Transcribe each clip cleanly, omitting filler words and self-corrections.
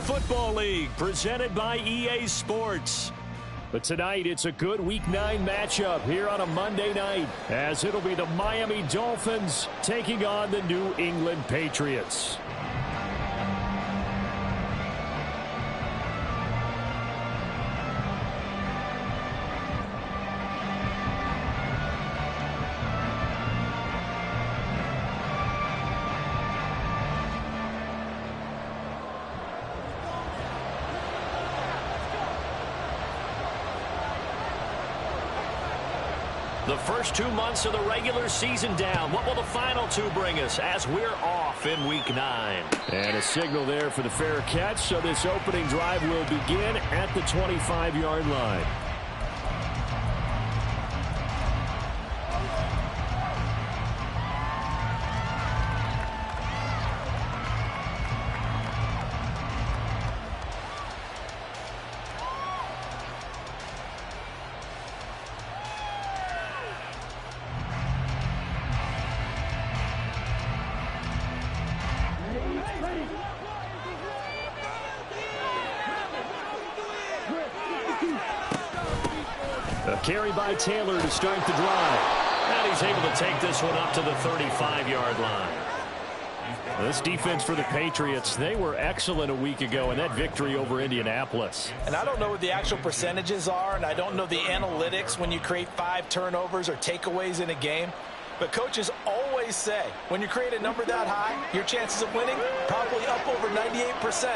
Football League, presented by EA Sports. But tonight, it's a good Week 9 matchup here on a Monday night, as it'll be the Miami Dolphins taking on the New England Patriots. The first 2 months of the regular season down. What will the final 2 bring us as we're off in Week 9? And a signal there for the fair catch, so this opening drive will begin at the 25-yard line. A carry by Taylor to start the drive. And he's able to take this one up to the 35-yard line. This defense for the Patriots, they were excellent a week ago in that victory over Indianapolis. And I don't know what the actual percentages are, and I don't know the analytics when you create 5 turnovers or takeaways in a game. But coaches always say, when you create a number that high, your chances of winning probably up over 98%.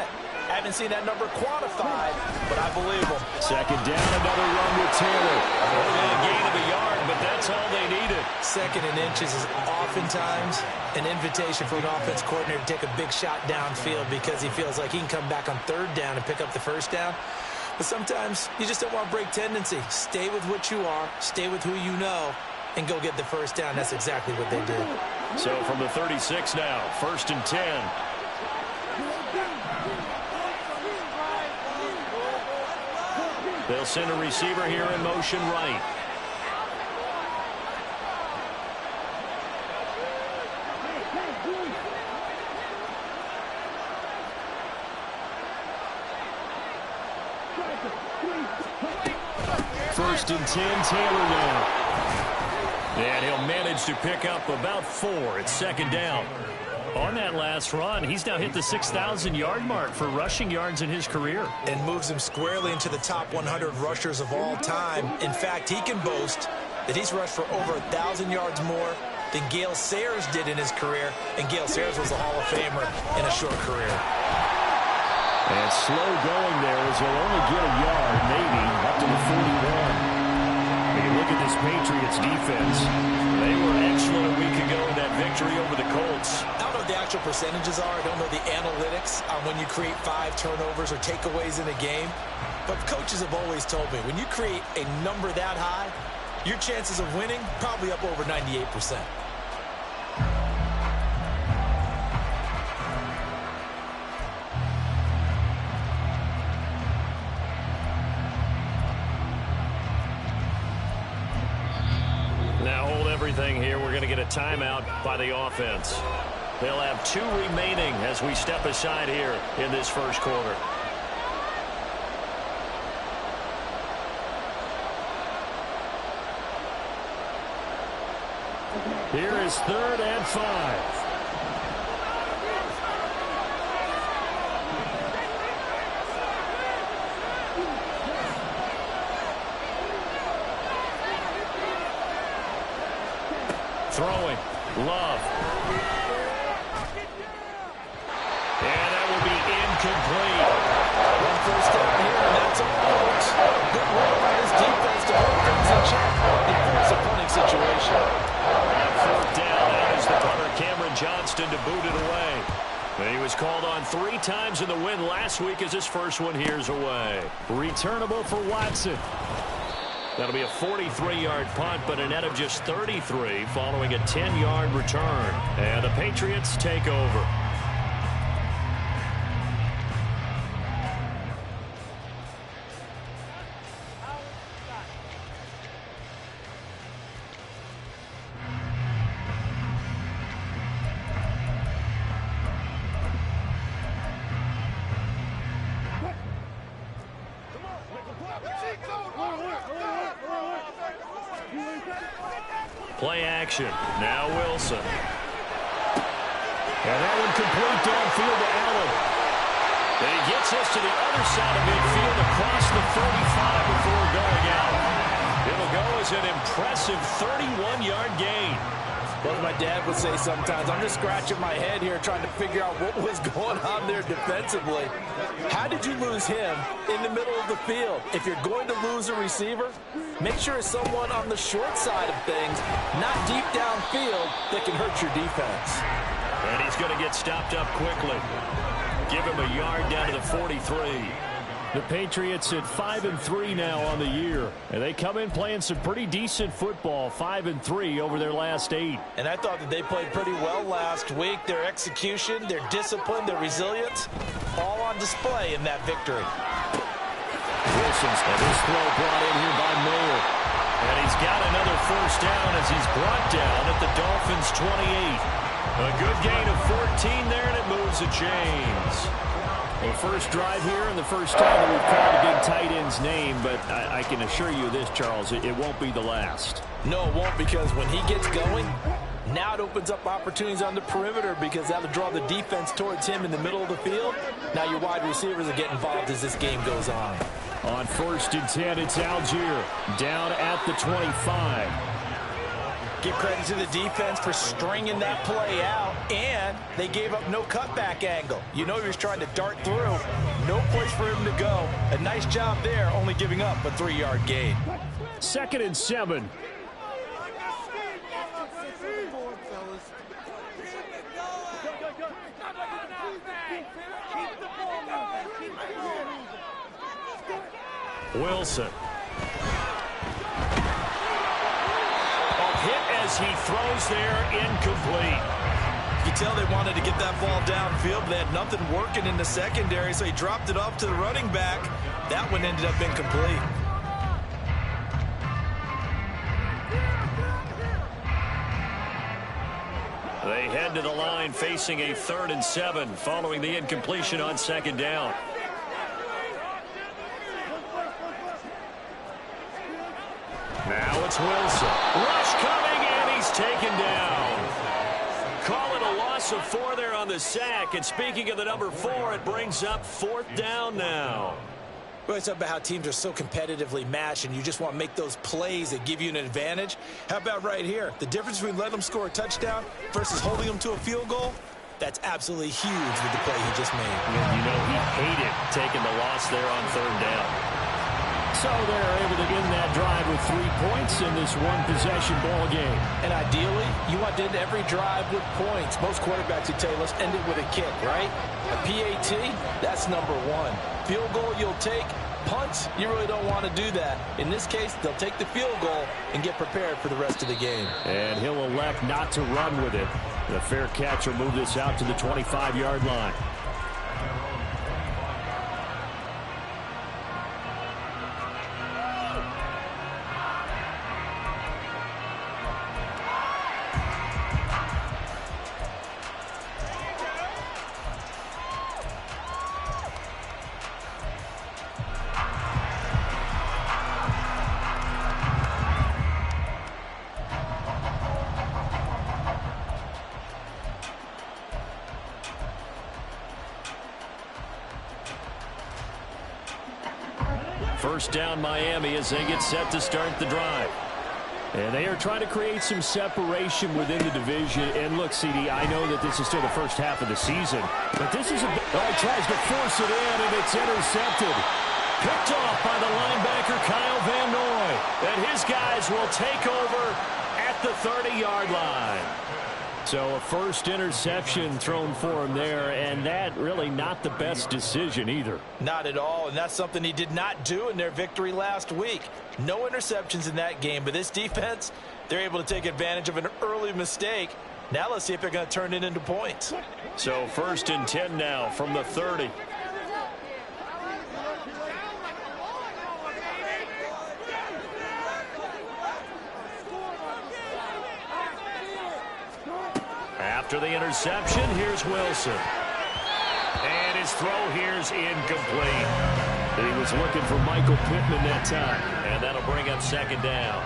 I haven't seen that number quantified, but I believe them. Second down, another run with Taylor. Only a gain of a yard, but that's all they needed. Second and inches is oftentimes an invitation for an offense coordinator to take a big shot downfield because he feels like he can come back on 3rd down and pick up the 1st down. But sometimes you just don't want to break tendency. Stay with what you are, stay with who you know, and go get the 1st down. That's exactly what they did. So from the 36 now, 1st and 10. They'll send a receiver here in motion right. First and 10, Taylor now. And he'll manage to pick up about 4. It's 2nd down. On that last run, he's now hit the 6,000-yard mark for rushing yards in his career. And moves him squarely into the top 100 rushers of all time. In fact, he can boast that he's rushed for over 1,000 yards more than Gale Sayers did in his career. And Gale Sayers was a Hall of Famer in a short career. And slow going there as he'll only get a yard, maybe, up to the 41. When you look at this Patriots defense, they were excellent a week ago in that victory over the Colts. I don't know what the actual percentages are. I don't know the analytics on when you create 5 turnovers or takeaways in a game. But coaches have always told me, when you create a number that high, your chances of winning probably up over 98%. Here, we're going to get a timeout by the offense. They'll have 2 remaining as we step aside here in this first quarter. Here is 3rd and 5. Throwing. Love. And that will be incomplete. 1 first down here, and that's all. Good work by his defense to hold things in check and force a punting situation. And 4th down, that is the punter, Cameron Johnston, to boot it away. He was called on 3 times in the win last week as his first one here's away. Returnable for Watson. That'll be a 43-yard punt, but a net of just 33 following a 10-yard return. And the Patriots take over. Play action. Now Wilson. And that one complete downfield to Allen. And he gets us to the other side of midfield across the 35 before going out. It'll go as an impressive 31-yard gain. Well, my dad would say sometimes, I'm just scratching my head here trying to figure out what was going on there defensively. How did you lose him in the middle of the field? If you're going to lose a receiver, make sure it's someone on the short side of things, not deep downfield, that can hurt your defense. And he's going to get stopped up quickly. Give him a yard down to the 43. The Patriots at 5-3 now on the year. And they come in playing some pretty decent football, 5-3 over their last 8. And I thought that they played pretty well last week. Their execution, their discipline, their resilience, all on display in that victory. Wilson's and his throw brought in here by Miller. And he's got another first down as he's brought down at the Dolphins' 28. A good gain of 14 there, and it moves the chains. Well, first drive here and the first time that we've called a big tight end's name, but I can assure you this, Charles, it won't be the last. No, it won't, because when he gets going, now it opens up opportunities on the perimeter because that'll draw the defense towards him in the middle of the field. Now your wide receivers will get involved as this game goes on. On 1st and 10, it's Algier down at the 25. Give credit to the defense for stringing that play out, and they gave up no cutback angle. You know he was trying to dart through. No place for him to go. A nice job there, only giving up a 3-yard gain. 2nd and 7. Wilson. Hit as he throws there, incomplete. You tell they wanted to get that ball downfield, but they had nothing working in the secondary, so he dropped it off to the running back. That one ended up incomplete. They head to the line facing a 3rd and 7 following the incompletion on 2nd down. Now it's Wilson. Rush coming, and he's taken down. Call it a loss of 4 there on the sack. And speaking of the number 4, it brings up 4th down now. Well, it's about how teams are so competitively matched, and you just want to make those plays that give you an advantage. How about right here? The difference between letting them score a touchdown versus holding them to a field goal, that's absolutely huge with the play he just made. Yeah, you know, he hated taking the loss there on 3rd down. So they're able to end that drive with 3 points in this one-possession ball game. And ideally, you want to end every drive with points. Most quarterbacks would tell you, let's end it with a kick, right? A PAT, that's number 1. Field goal you'll take. Punts, you really don't want to do that. In this case, they'll take the field goal and get prepared for the rest of the game. And he'll elect not to run with it. The fair catch will move this out to the 25-yard line. First down Miami as they get set to start the drive. And they are trying to create some separation within the division. And look, CD, I know that this is still the first half of the season, but this is he tries to force it in, and it's intercepted. Picked off by the linebacker Kyle Van Noy. And his guys will take over at the 30-yard line. So a first interception thrown for him there, and that really not the best decision either. Not at all, and that's something he did not do in their victory last week. No interceptions in that game, but this defense, they're able to take advantage of an early mistake. Now let's see if they're going to turn it into points. So 1st and 10 now from the 30. After the interception, here's Wilson. And his throw here's incomplete. He was looking for Michael Pittman that time, and that'll bring up 2nd down.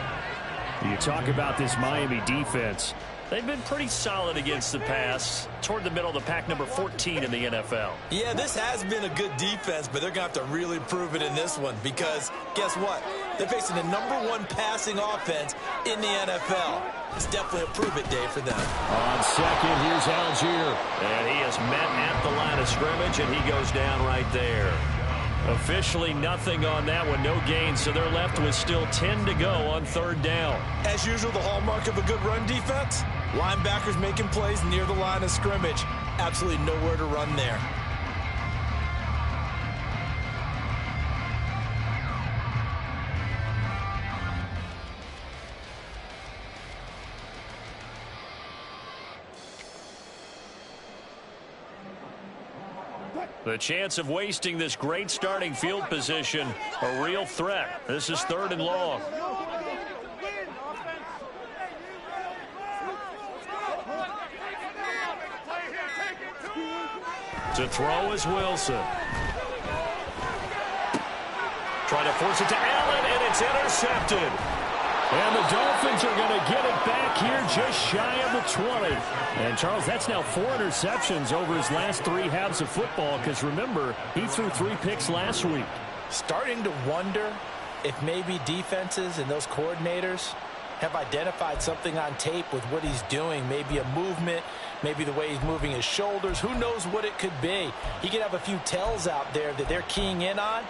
You talk about this Miami defense. They've been pretty solid against the pass. Toward the middle of the pack, number 14 in the NFL. Yeah, this has been a good defense, but they're going to have to really prove it in this one because guess what? They're facing the #1 passing offense in the NFL. It's definitely a prove-it day for them. On second, here's Algier. And he is met at the line of scrimmage, and he goes down right there. Officially nothing on that one, no gain, so they're left with still 10 to go on 3rd down. As usual, the hallmark of a good run defense, linebackers making plays near the line of scrimmage. Absolutely nowhere to run there. The chance of wasting this great starting field position, a real threat. This is 3rd and long. To throw is Wilson. Trying to force it to Allen, and it's intercepted. And the Dolphins are going to get it back here just shy of the 20. And, Charles, that's now 4 interceptions over his last 3 halves of football because, remember, he threw 3 picks last week. Starting to wonder if maybe defenses and those coordinators have identified something on tape with what he's doing. Maybe a movement, maybe the way he's moving his shoulders. Who knows what it could be? He could have a few tells out there that they're keying in on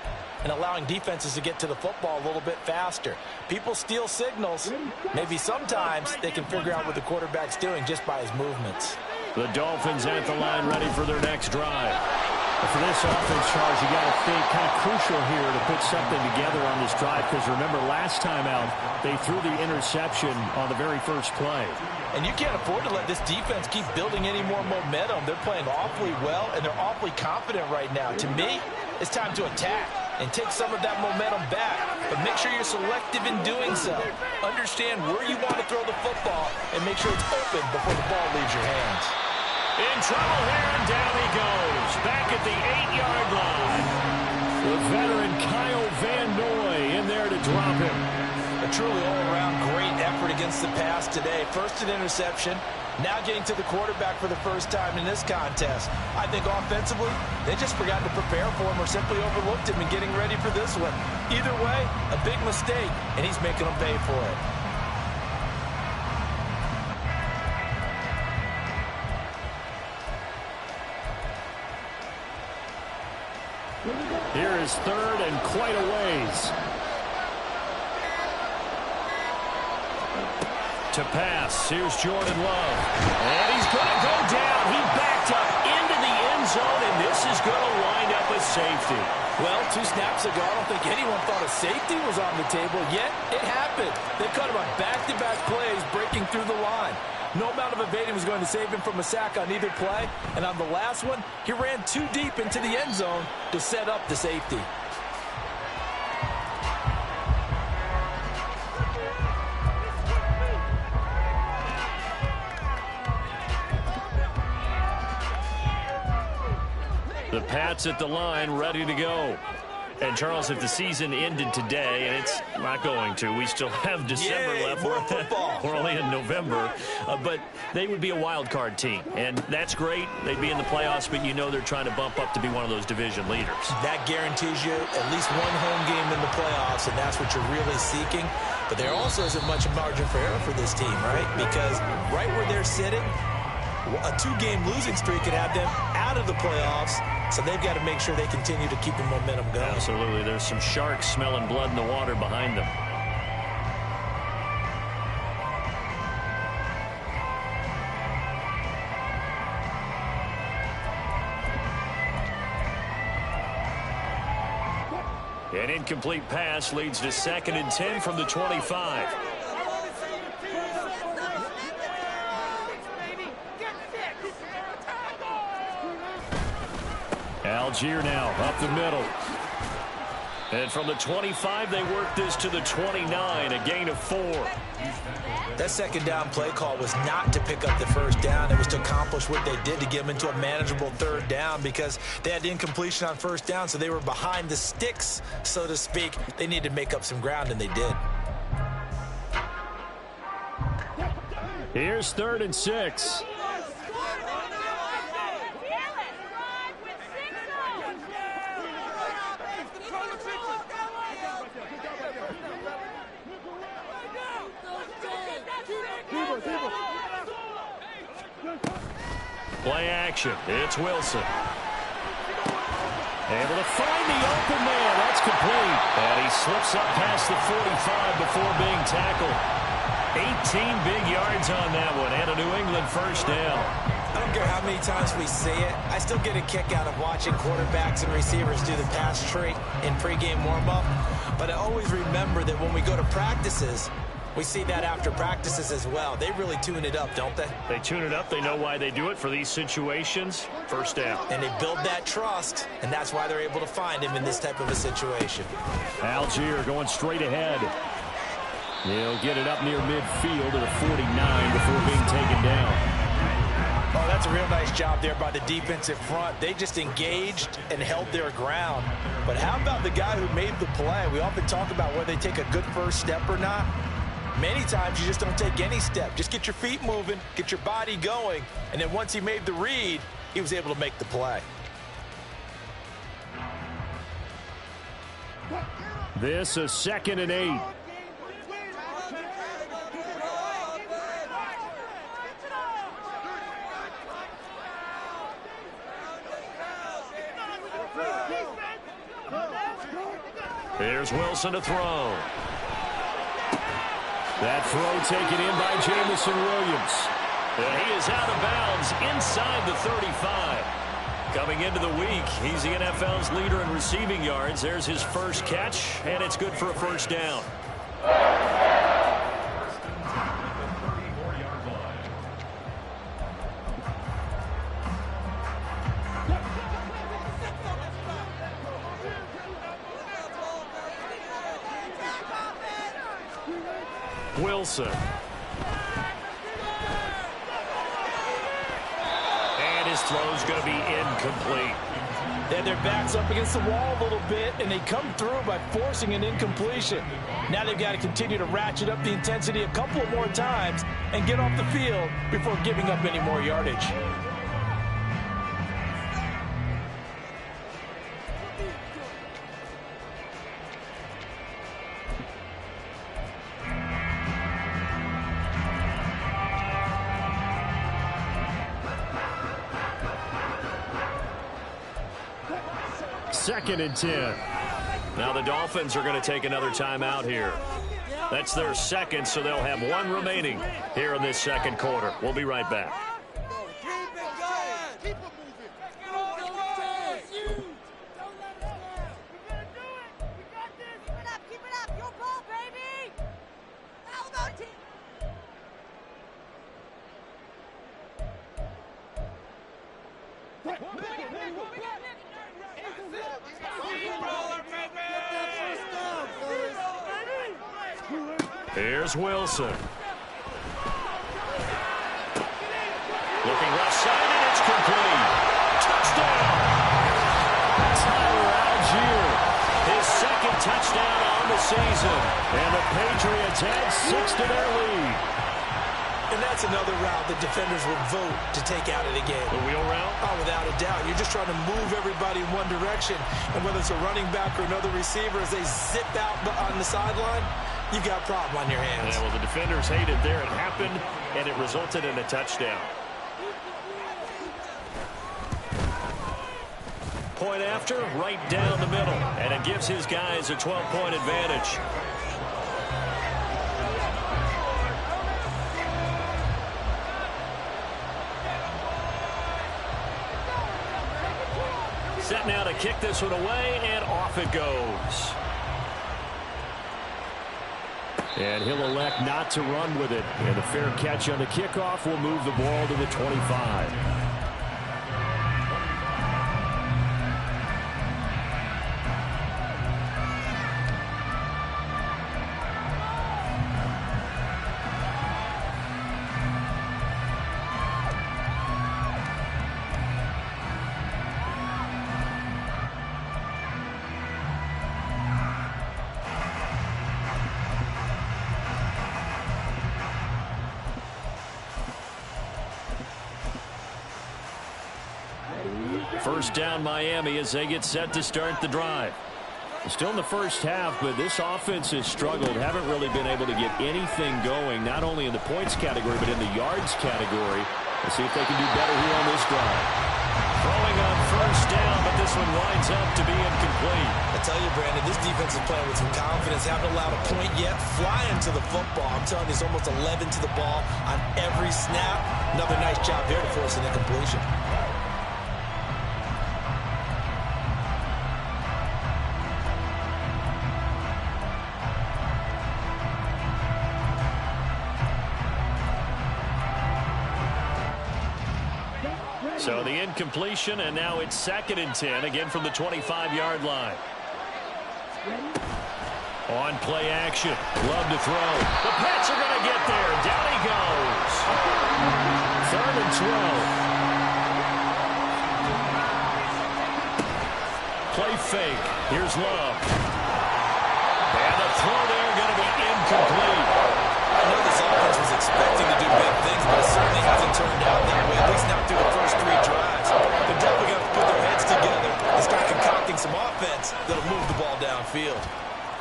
and allowing defenses to get to the football a little bit faster. People steal signals. Maybe sometimes they can figure out what the quarterback's doing just by his movements. The Dolphins at the line ready for their next drive. For this offense, Charles, you got to think kind of crucial here to put something together on this drive because remember last time out they threw the interception on the very first play. And you can't afford to let this defense keep building any more momentum. They're playing awfully well and they're awfully confident right now. To me, it's time to attack and take some of that momentum back. But make sure you're selective in doing so. Understand where you want to throw the football and make sure it's open before the ball leaves your hands. In trouble here, and down he goes. Back at the 8-yard line. The veteran Kyle Van Noy in there to drop him. A truly all-around great effort against the pass today. First an interception, now getting to the quarterback for the first time in this contest. I think offensively, they just forgot to prepare for him or simply overlooked him in getting ready for this one. Either way, a big mistake, and he's making them pay for it. Here is 3rd and quite a ways. To pass, here's Jordan Love. And he's going to go down. He backed up into the end zone, and this is going to wind up a safety. Well, 2 snaps ago, I don't think anyone thought a safety was on the table, yet it happened. They cut him on back-to-back plays, breaking through the line. No amount of evading was going to save him from a sack on either play. And on the last one, he ran too deep into the end zone to set up the safety. The Pats at the line, ready to go. And, Charles, if the season ended today, and it's not going to, we still have December left. More football. We're only in November. But they would be a wild card team. And that's great. They'd be in the playoffs, but you know they're trying to bump up to be one of those division leaders. That guarantees you at least one home game in the playoffs, and that's what you're really seeking. But there also isn't much margin for error for this team, right? Because right where they're sitting, a 2-game losing streak could have them out of the playoffs. So they've got to make sure they continue to keep the momentum going. Absolutely. There's some sharks smelling blood in the water behind them. An incomplete pass leads to 2nd and 10 from the 25. Algier now up the middle. And from the 25, they work this to the 29, a gain of 4. That 2nd down play call was not to pick up the 1st down. It was to accomplish what they did to get them into a manageable 3rd down because they had the incompletion on 1st down, so they were behind the sticks, so to speak. They needed to make up some ground, and they did. Here's 3rd and 6. Play action. It's Wilson. Able to find the open man. That's complete. And he slips up past the 45 before being tackled. 18 big yards on that one. And a New England first down. I don't care how many times we see it. I still get a kick out of watching quarterbacks and receivers do the pass tree in pregame warm-up. But I always remember that when we go to practices, we see that after practices as well. They really tune it up, don't they? They tune it up. They know why they do it for these situations. First down. And they build that trust, and that's why they're able to find him in this type of a situation. Algier going straight ahead. He'll get it up near midfield at a 49 before being taken down. Oh, that's a real nice job there by the defensive front. They just engaged and held their ground. But how about the guy who made the play? We often talk about whether they take a good first step or not. Many times you just don't take any step. Just get your feet moving, get your body going, and then once he made the read, he was able to make the play. This is 2nd and 8. Here's Wilson to throw. That throw taken in by Jamison Williams. And he is out of bounds inside the 35. Coming into the week, he's the NFL's leader in receiving yards. There's his first catch, and it's good for a first down. Wilson. And his throw's going to be incomplete. And their back's up against the wall a little bit, and they come through by forcing an incompletion. Now they've got to continue to ratchet up the intensity a couple of more times and get off the field before giving up any more yardage. Second and 10. Now the Dolphins are going to take another timeout here. That's their second, so they'll have one remaining here in this second quarter. We'll be right back. Here's Wilson. Looking left side, and it's complete. Touchdown! Tyler Algier, his second touchdown on the season. And the Patriots add 6 to their lead. And that's another route that defenders would vote to take out of the game. The wheel route? Oh, without a doubt. You're just trying to move everybody in one direction. And whether it's a running back or another receiver, as they zip out on the sideline, you got a problem on your hands. Yeah, well, the defenders hate it there. It happened, and it resulted in a touchdown. Point after, right down the middle. And it gives his guys a 12-point advantage. Set now to kick this one away, and off it goes. And he'll elect not to run with it. And a fair catch on the kickoff will move the ball to the 25. first down Miami as they get set to start the drive. Still in the first half, but this offense has struggled. Haven't really been able to get anything going, not only in the points category, but in the yards category. Let's see if they can do better here on this drive. Throwing on first down, but this one winds up to be incomplete. I tell you, Brandon, this defense is playing with some confidence. Haven't allowed a point yet. Flying to the football. I'm telling you, it's almost 11 to the ball on every snap. Another nice job there to force an incompletion. So the incompletion, and now it's 2nd and 10, again from the 25-yard line. On play action. Love to throw. The Pats are going to get there. Down he goes. 3rd and 12. Play fake. Here's Love. And the throw there going to be incomplete. I know this offense was expecting to do big things, but it certainly hasn't turned out that way, at least not through the first 3 drives. They're definitely going to put their heads together and start concocting some offense that'll move the ball downfield.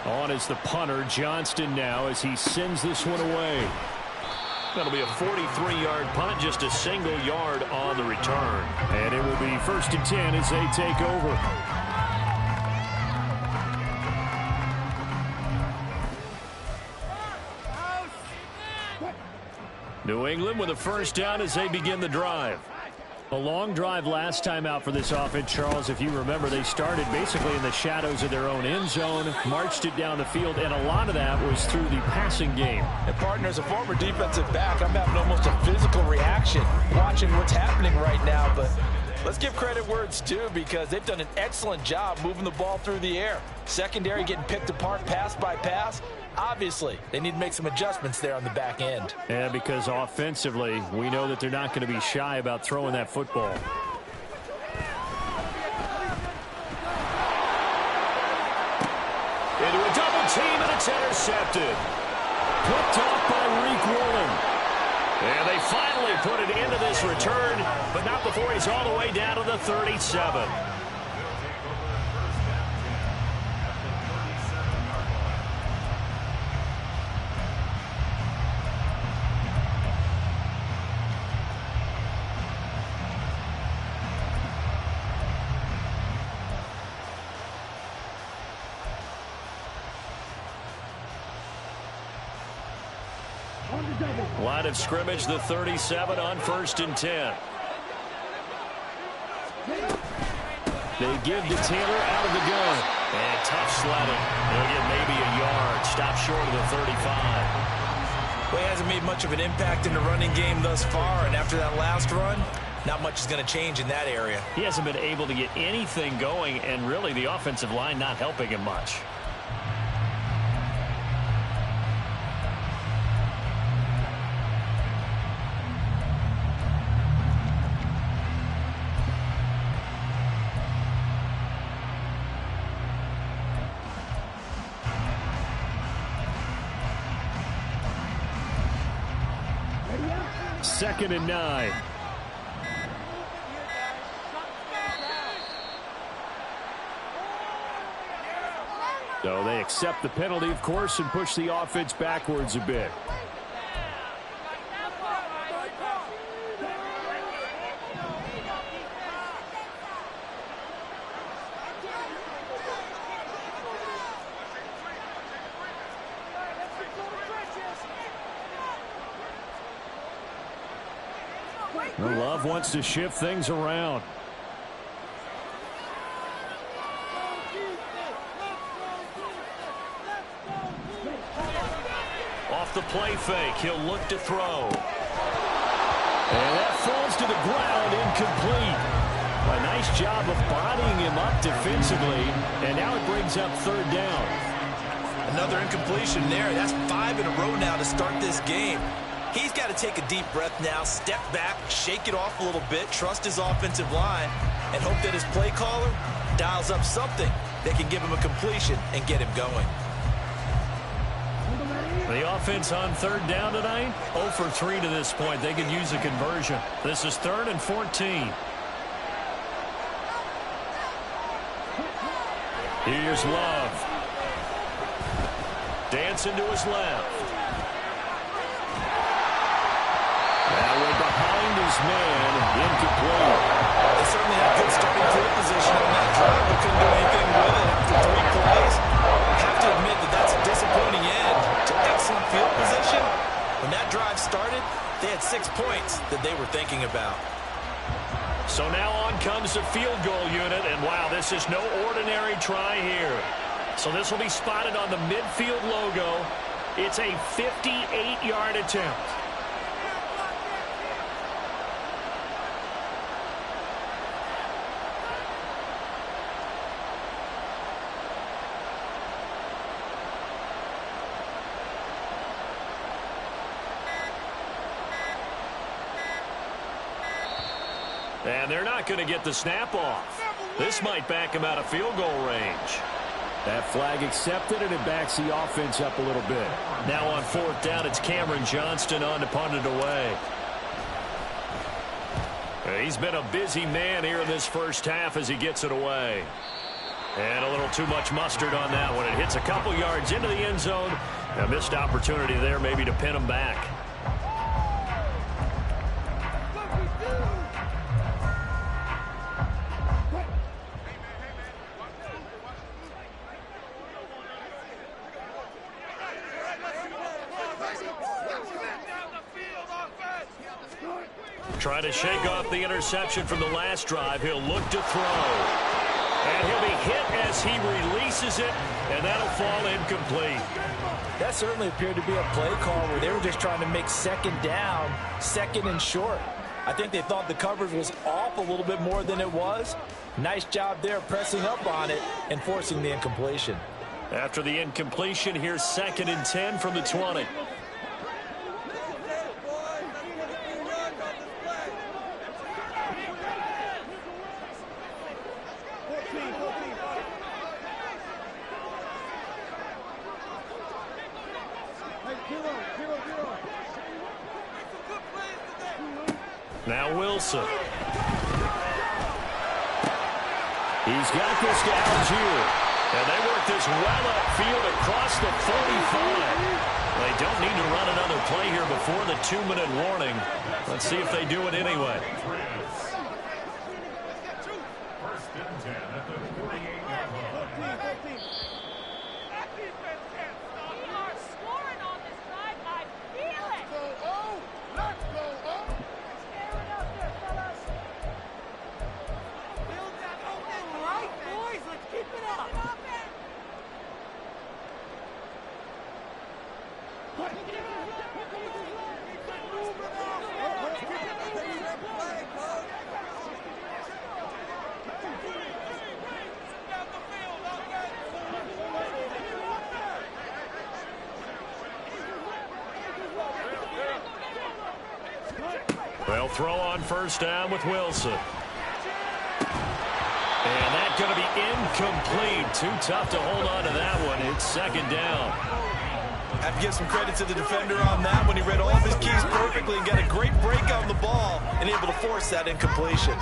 On is the punter, Johnston, now as he sends this one away. That'll be a 43-yard punt, just a single yard on the return. And it will be 1st and 10 as they take over. New England with a first down as they begin the drive. A long drive last time out for this offense, Charles. If you remember, they started basically in the shadows of their own end zone, marched it down the field, and a lot of that was through the passing game. And, partner, as a former defensive back, I'm having almost a physical reaction watching what's happening right now. But let's give credit where it's due, because they've done an excellent job moving the ball through the air. Secondary getting picked apart pass by pass. Obviously, they need to make some adjustments there on the back end. Yeah, because offensively, we know that they're not going to be shy about throwing that football. Into a double team, and it's intercepted. Picked off by Reek Woolen. And they finally put it into this return, but not before he's all the way down to the 37. Line of scrimmage, the 37 on 1st and 10. They give to Taylor out of the gun. And tough sledding. They'll get maybe a yard. Stop short of the 35. Well, he hasn't made much of an impact in the running game thus far, and after that last run, not much is going to change in that area. He hasn't been able to get anything going, and really the offensive line not helping him much. Second and 9. So they accept the penalty, of course, and push the offense backwards a bit. Love wants to shift things around. Off the play fake, he'll look to throw. And that falls to the ground, incomplete. A nice job of bodying him up defensively, and now it brings up 3rd down. Another incompletion there. That's 5 in a row now to start this game. He's got to take a deep breath now, step back, shake it off a little bit, trust his offensive line, and hope that his play caller dials up something that can give him a completion and get him going. The offense on 3rd down tonight, 0 for 3 to this point. They could use a conversion. This is 3rd and 14. Here's Love. Dancing to his left. That one behind his man, incomplete. They certainly had good starting field position on that drive, but couldn't do anything with it after 3 plays. I have to admit that that's a disappointing end to excellent field position. When that drive started, they had 6 points that they were thinking about. So now on comes the field goal unit, and wow, this is no ordinary try here. So this will be spotted on the midfield logo. It's a 58-yard attempt. And they're not going to get the snap off. This might back him out of field goal range. That flag accepted, and it backs the offense up a little bit. Now on 4th down, it's Cameron Johnston on to punt it away. He's been a busy man here in this first half as he gets it away. And a little too much mustard on that one. It hits a couple yards into the end zone. A missed opportunity there maybe to pin him back. Trying to shake off the interception from the last drive. He'll look to throw. And he'll be hit as he releases it, and that'll fall incomplete. That certainly appeared to be a play call where they were just trying to make 2nd down, 2nd and short. I think they thought the coverage was off a little bit more than it was. Nice job there pressing up on it and forcing the incompletion. After the incompletion, here's 2nd and 10 from the 20. Now Wilson. He's got this to Algier. And they work this well upfield across the 45. They don't need to run another play here before the 2-minute warning. Let's see if they do it anyway. They'll throw on 1st down with Wilson. And that's going to be incomplete. Too tough to hold on to that one. It's 2nd down. I have to give some credit to the defender on that when he read all of his keys perfectly and got a great break on the ball and able to force that incompletion.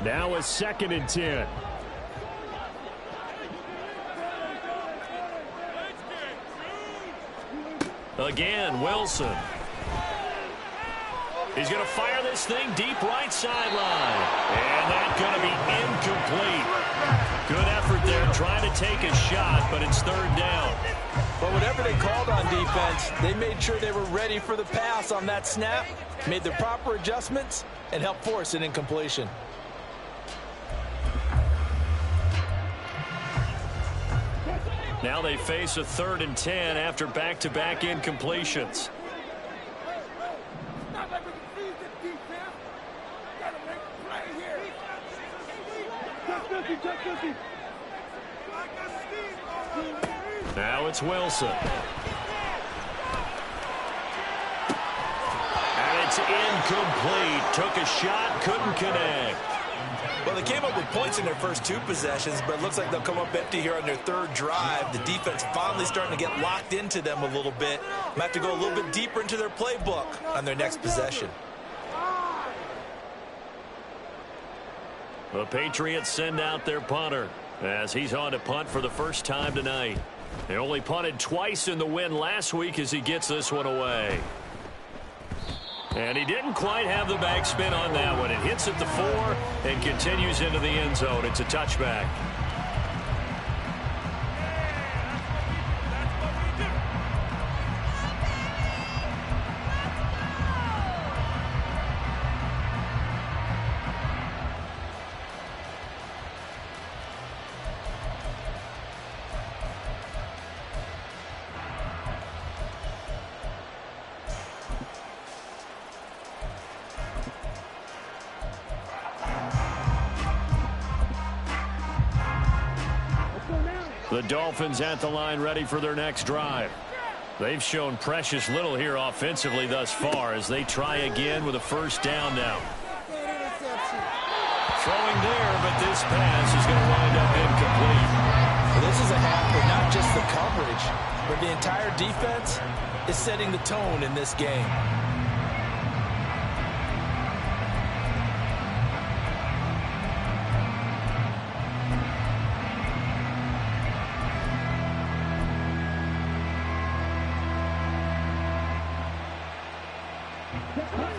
Now a 2nd and 10. Again, Wilson. He's going to fire this thing deep right sideline. And that's going to be incomplete. Good effort there trying to take a shot, but it's 3rd down. But whatever they called on defense, they made sure they were ready for the pass on that snap, made the proper adjustments, and helped force an incompletion. Now they face a 3rd and 10 after back-to-back incompletions. Now it's Wilson. And it's incomplete. Took a shot, couldn't connect. Well, they came up with points in their first 2 possessions, but it looks like they'll come up empty here on their 3rd drive. The defense finally starting to get locked into them a little bit. Might have to go a little bit deeper into their playbook on their next possession. The Patriots send out their punter as he's on to punt for the first time tonight. They only punted twice in the win last week as he gets this one away. And he didn't quite have the backspin on that one. It hits at the 4 and continues into the end zone. It's a touchback. The Dolphins at the line ready for their next drive. They've shown precious little here offensively thus far as they try again with a first down now. Throwing there, but this pass is going to wind up incomplete. Well, this is a half where not just the coverage, but the entire defense is setting the tone in this game.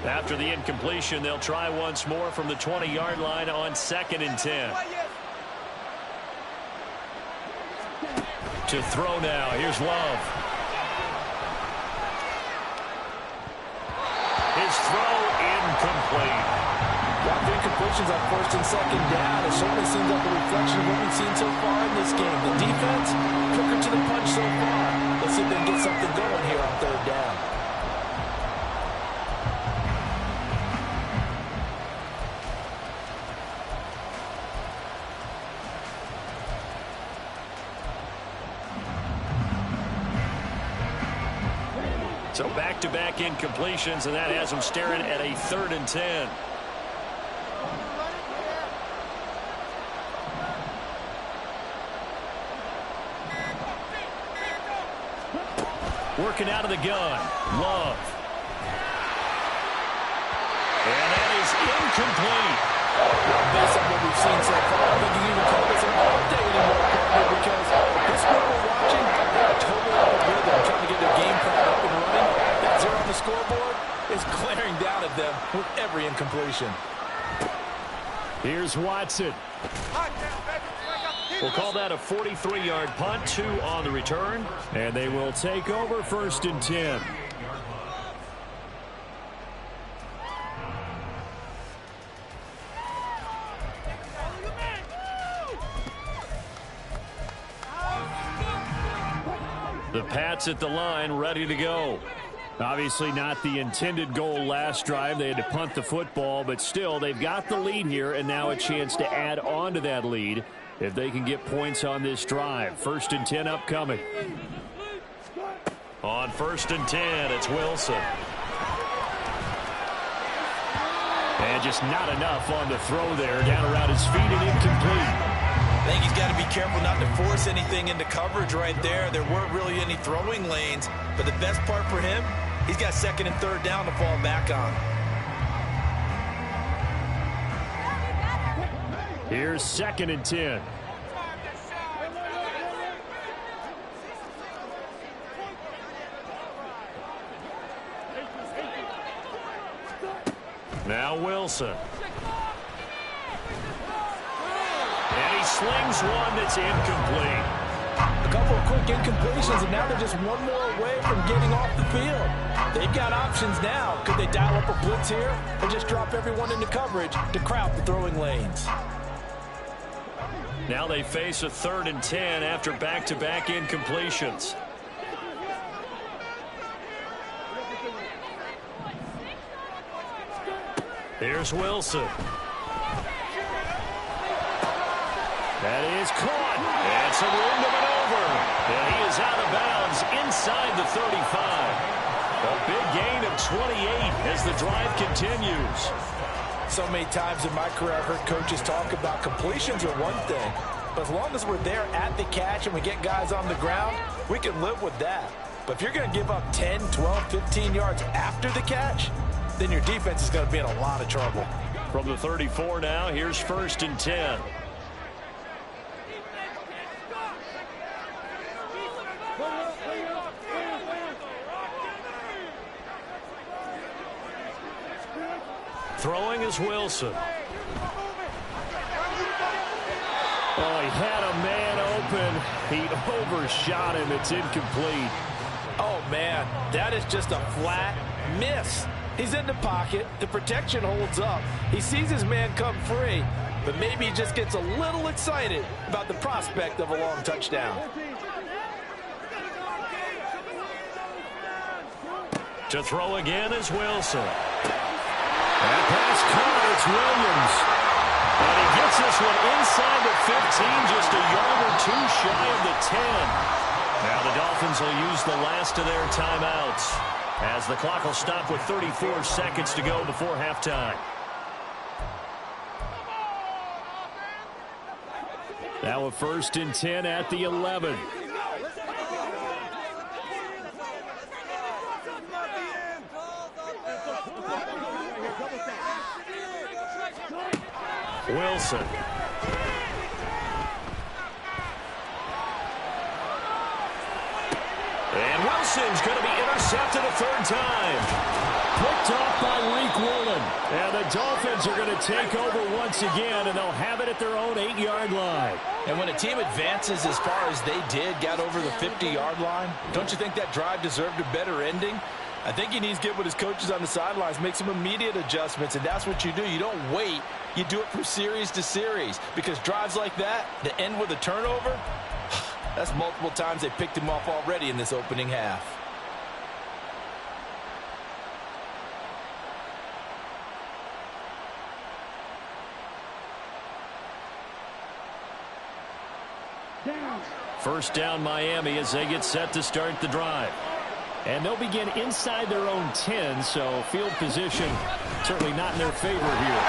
After the incompletion, they'll try once more from the 20-yard line on 2nd and 10. To throw now. Here's Love. His throw incomplete. Dropped incompletions on 1st and 2nd down. It certainly seems like a reflection of what we've seen so far in this game. The defense, quicker to the punch so far. Let's see if they can get something going here on 3rd down. So back-to-back incompletions, and that has them staring at a 3rd and 10. Working out of the gun. Love. And that is incomplete. Based on what we've seen so far, I think you can even call this an all-day anymore, partner, because this group we're watching, they're totally out of rhythm, trying to get their game plan up and running. That 0 on the scoreboard is glaring down at them with every incompletion. Here's Watson. We'll call that a 43-yard punt, 2 on the return, and they will take over 1st and 10. The Pats at the line, ready to go. Obviously not the intended goal last drive. They had to punt the football, but still, they've got the lead here, and now a chance to add on to that lead if they can get points on this drive. 1st and 10 upcoming. On 1st and 10, it's Wilson. And just not enough on the throw there. Down around his feet and incomplete. I think he's got to be careful not to force anything into coverage right there. There weren't really any throwing lanes, but the best part for him, he's got 2nd and 3rd down to fall back on. Here's 2nd and 10. Now Wilson. And he slings one that's incomplete. A couple of quick incompletions, and now they're just one more away from getting off the field. They've got options now. Could they dial up a blitz here or just drop everyone into coverage to crowd the throwing lanes? Now they face a 3rd and 10 after back-to-back incompletions. Here's Wilson. That is caught. That's a wind of it over. And he is out of bounds inside the 35. A big gain of 28 as the drive continues. So many times in my career, I've heard coaches talk about completions are one thing, but as long as we're there at the catch and we get guys on the ground, we can live with that. But if you're going to give up 10, 12, 15 yards after the catch, then your defense is going to be in a lot of trouble. From the 34 now, here's 1st and 10. Throwing is Wilson. Oh, he had a man open. He overshot him. It's incomplete. Oh, man, that is just a flat miss. He's in the pocket. The protection holds up. He sees his man come free, but maybe he just gets a little excited about the prospect of a long touchdown. To throw again is Wilson. That pass caught. It's Williams. And he gets this one inside the 15, just a yard or two shy of the 10. Now the Dolphins will use the last of their timeouts as the clock will stop with 34 seconds to go before halftime. Now a 1st and 10 at the 11. Wilson. And Wilson's going to be intercepted a 3rd time. Picked off by Reek Woolen. And the Dolphins are going to take over once again, and they'll have it at their own 8-yard line. And when a team advances as far as they did, got over the 50-yard line, don't you think that drive deserved a better ending? I think he needs to get with his coaches on the sidelines, make some immediate adjustments, and that's what you do. You don't wait. You do it from series to series, because drives like that end with a turnover, that's multiple times they picked him off already in this opening half. First down Miami as they get set to start the drive. And they'll begin inside their own 10, so field position certainly not in their favor here.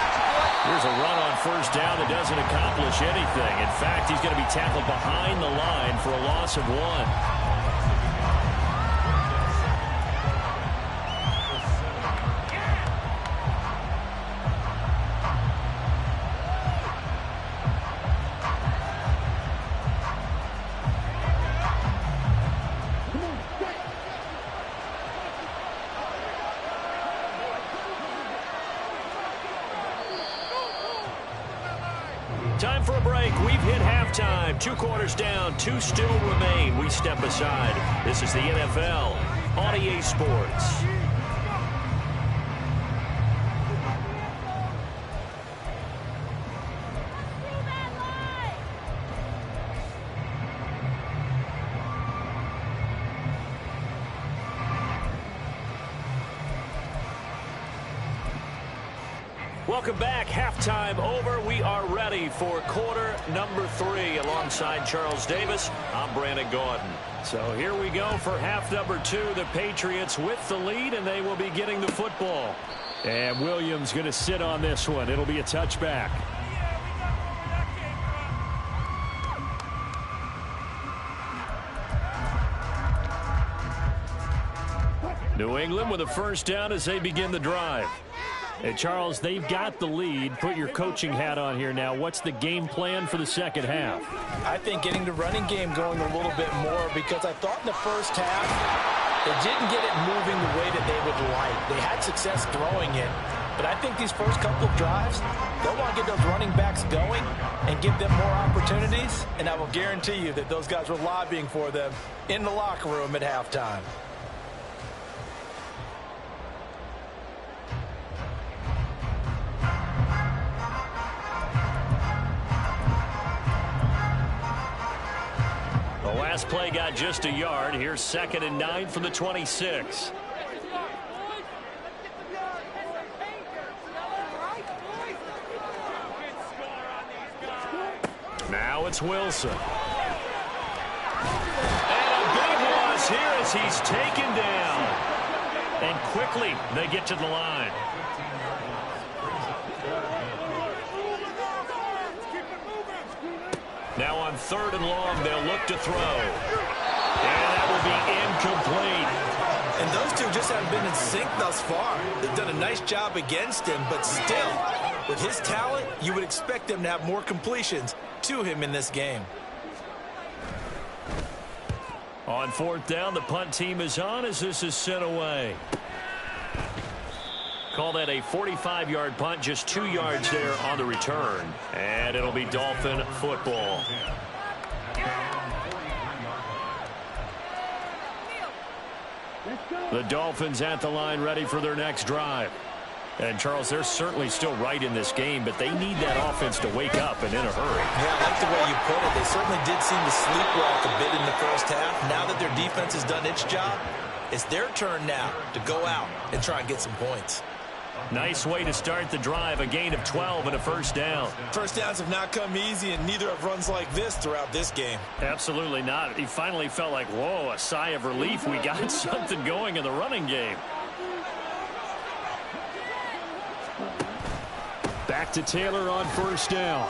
Here's a run on 1st down that doesn't accomplish anything. In fact, he's going to be tackled behind the line for a loss of 1. Time for a break. We've hit halftime. 2 quarters down. 2 still remain. We step aside. This is the NFL on EA Sports. Welcome back. Halftime over. We are ready for quarter number 3. Alongside Charles Davis, I'm Brandon Gordon. So here we go for half number 2. The Patriots with the lead, and they will be getting the football. And Williams going to sit on this one. It'll be a touchback. New England with a 1st down as they begin the drive. Hey, Charles, they've got the lead. Put your coaching hat on here now. What's the game plan for the second half? I think getting the running game going a little bit more, because I thought in the first half they didn't get it moving the way that they would like. They had success throwing it, but I think these first couple of drives, they'll want to get those running backs going and give them more opportunities, and I will guarantee you that those guys were lobbying for them in the locker room at halftime. Last play got just a yard. Here's 2nd and 9 from the 26. Now it's Wilson. And a big loss here as he's taken down. And quickly they get to the line. 3rd and long. They'll look to throw. And that will be incomplete. And those two just haven't been in sync thus far. They've done a nice job against him, but still, with his talent, you would expect them to have more completions to him in this game. On 4th down, the punt team is on as this is sent away. Call that a 45-yard punt, just 2 yards there on the return. And it'll be Dolphin football. The Dolphins at the line, ready for their next drive. And, Charles, they're certainly still right in this game, but they need that offense to wake up and in a hurry. Yeah, I like the way you put it. They certainly did seem to sleepwalk a bit in the first half. Now that their defense has done its job, it's their turn now to go out and try and get some points. Nice way to start the drive, a gain of 12 and a first down. First downs have not come easy, and neither have runs like this throughout this game. Absolutely not. He finally felt like, whoa, a sigh of relief. We got something going in the running game. Back to Taylor on 1st down.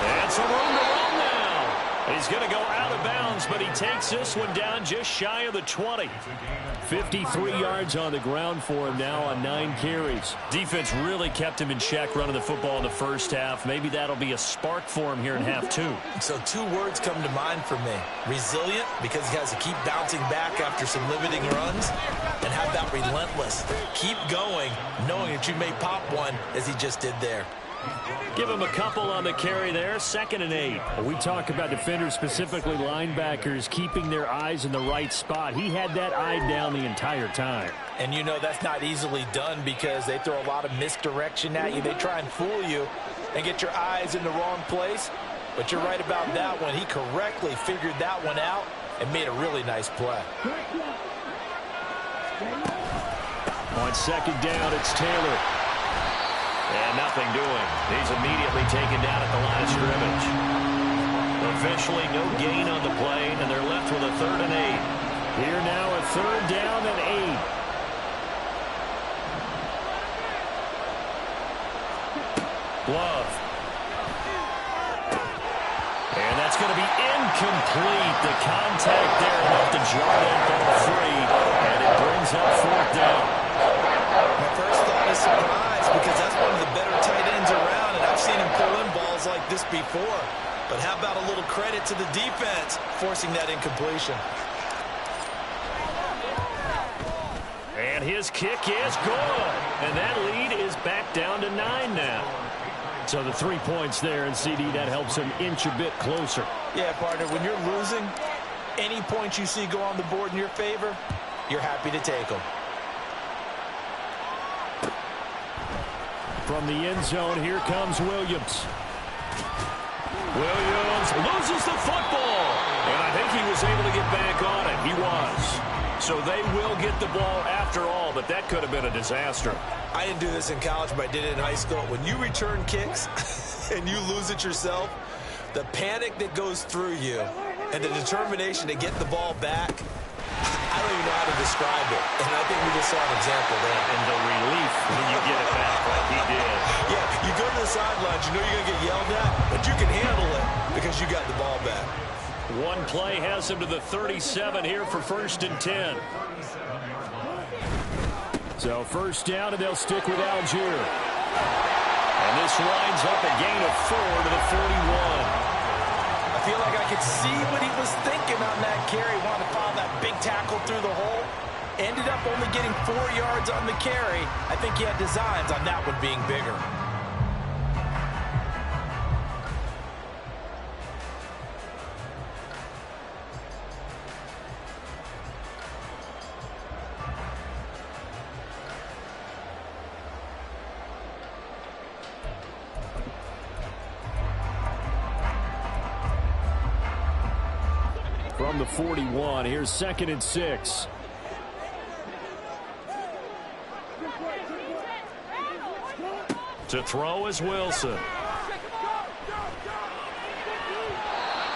And some room to run now. He's going to go out of bounds, but he takes this one down just shy of the 20. 53 yards on the ground for him now on 9 carries. Defense really kept him in check running the football in the first half. Maybe that'll be a spark for him here in half 2. So 2 words come to mind for me. Resilient, because he has to keep bouncing back after some limiting runs. And how about relentless? Keep going, knowing that you may pop one, as he just did there. Give him a couple on the carry there. 2nd and 8. We talk about defenders, specifically linebackers, keeping their eyes in the right spot. He had that eye down the entire time. And you know that's not easily done because they throw a lot of misdirection at you. They try and fool you and get your eyes in the wrong place. But you're right about that one. He correctly figured that one out and made a really nice play. On 2nd down, it's Taylor. And nothing doing. He's immediately taken down at the line of scrimmage. Officially no gain on the play, and they're left with a 3rd and 8. Here now a 3rd down and 8. Glove. And that's going to be incomplete. The contact there left the jar ball free, and it brings up 4th down. My first thought is surprise because that's one of the better tight ends around, and I've seen him pull in balls like this before. But how about a little credit to the defense forcing that incompletion? And his kick is good. And that lead is back down to 9 now. So the 3 points there, and CD, that helps him inch a bit closer. Yeah, partner, when you're losing, any points you see go on the board in your favor, you're happy to take them. From the end zone, here comes Williams. Williams loses the football. And I think he was able to get back on it. He was. So they will get the ball after all, but that could have been a disaster. I didn't do this in college, but I did it in high school. When you return kicks and you lose it yourself, the panic that goes through you and the determination to get the ball back, I don't even know how to describe it. And I think we just saw an example there. And the relief when you get it back like he did. Yeah, you go to the sidelines, you know you're going to get yelled at, but you can handle it because you got the ball back. One play has him to the 37 here for 1st and 10. So 1st down, and they'll stick with Algier. And this winds up a gain of 4 to the 41. I feel like I could see what he was thinking on that carry. Wanted to follow that big tackle through the hole. Ended up only getting 4 yards on the carry. I think he had designs on that one being bigger. From the 41, here's 2nd and 6. To throw is Wilson.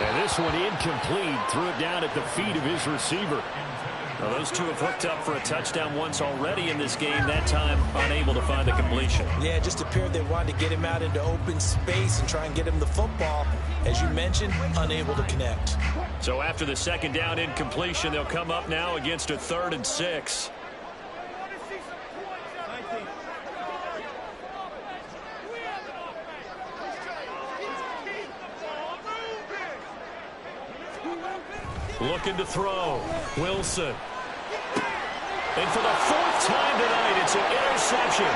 And this one incomplete. Threw it down at the feet of his receiver. Well, those two have hooked up for a touchdown once already in this game, that time unable to find the completion. Yeah, it just appeared they wanted to get him out into open space and try and get him the football. As you mentioned, unable to connect. So after the second down incompletion, they'll come up now against a 3rd and 6. Looking to throw. Wilson. And for the 4th time tonight, it's an interception.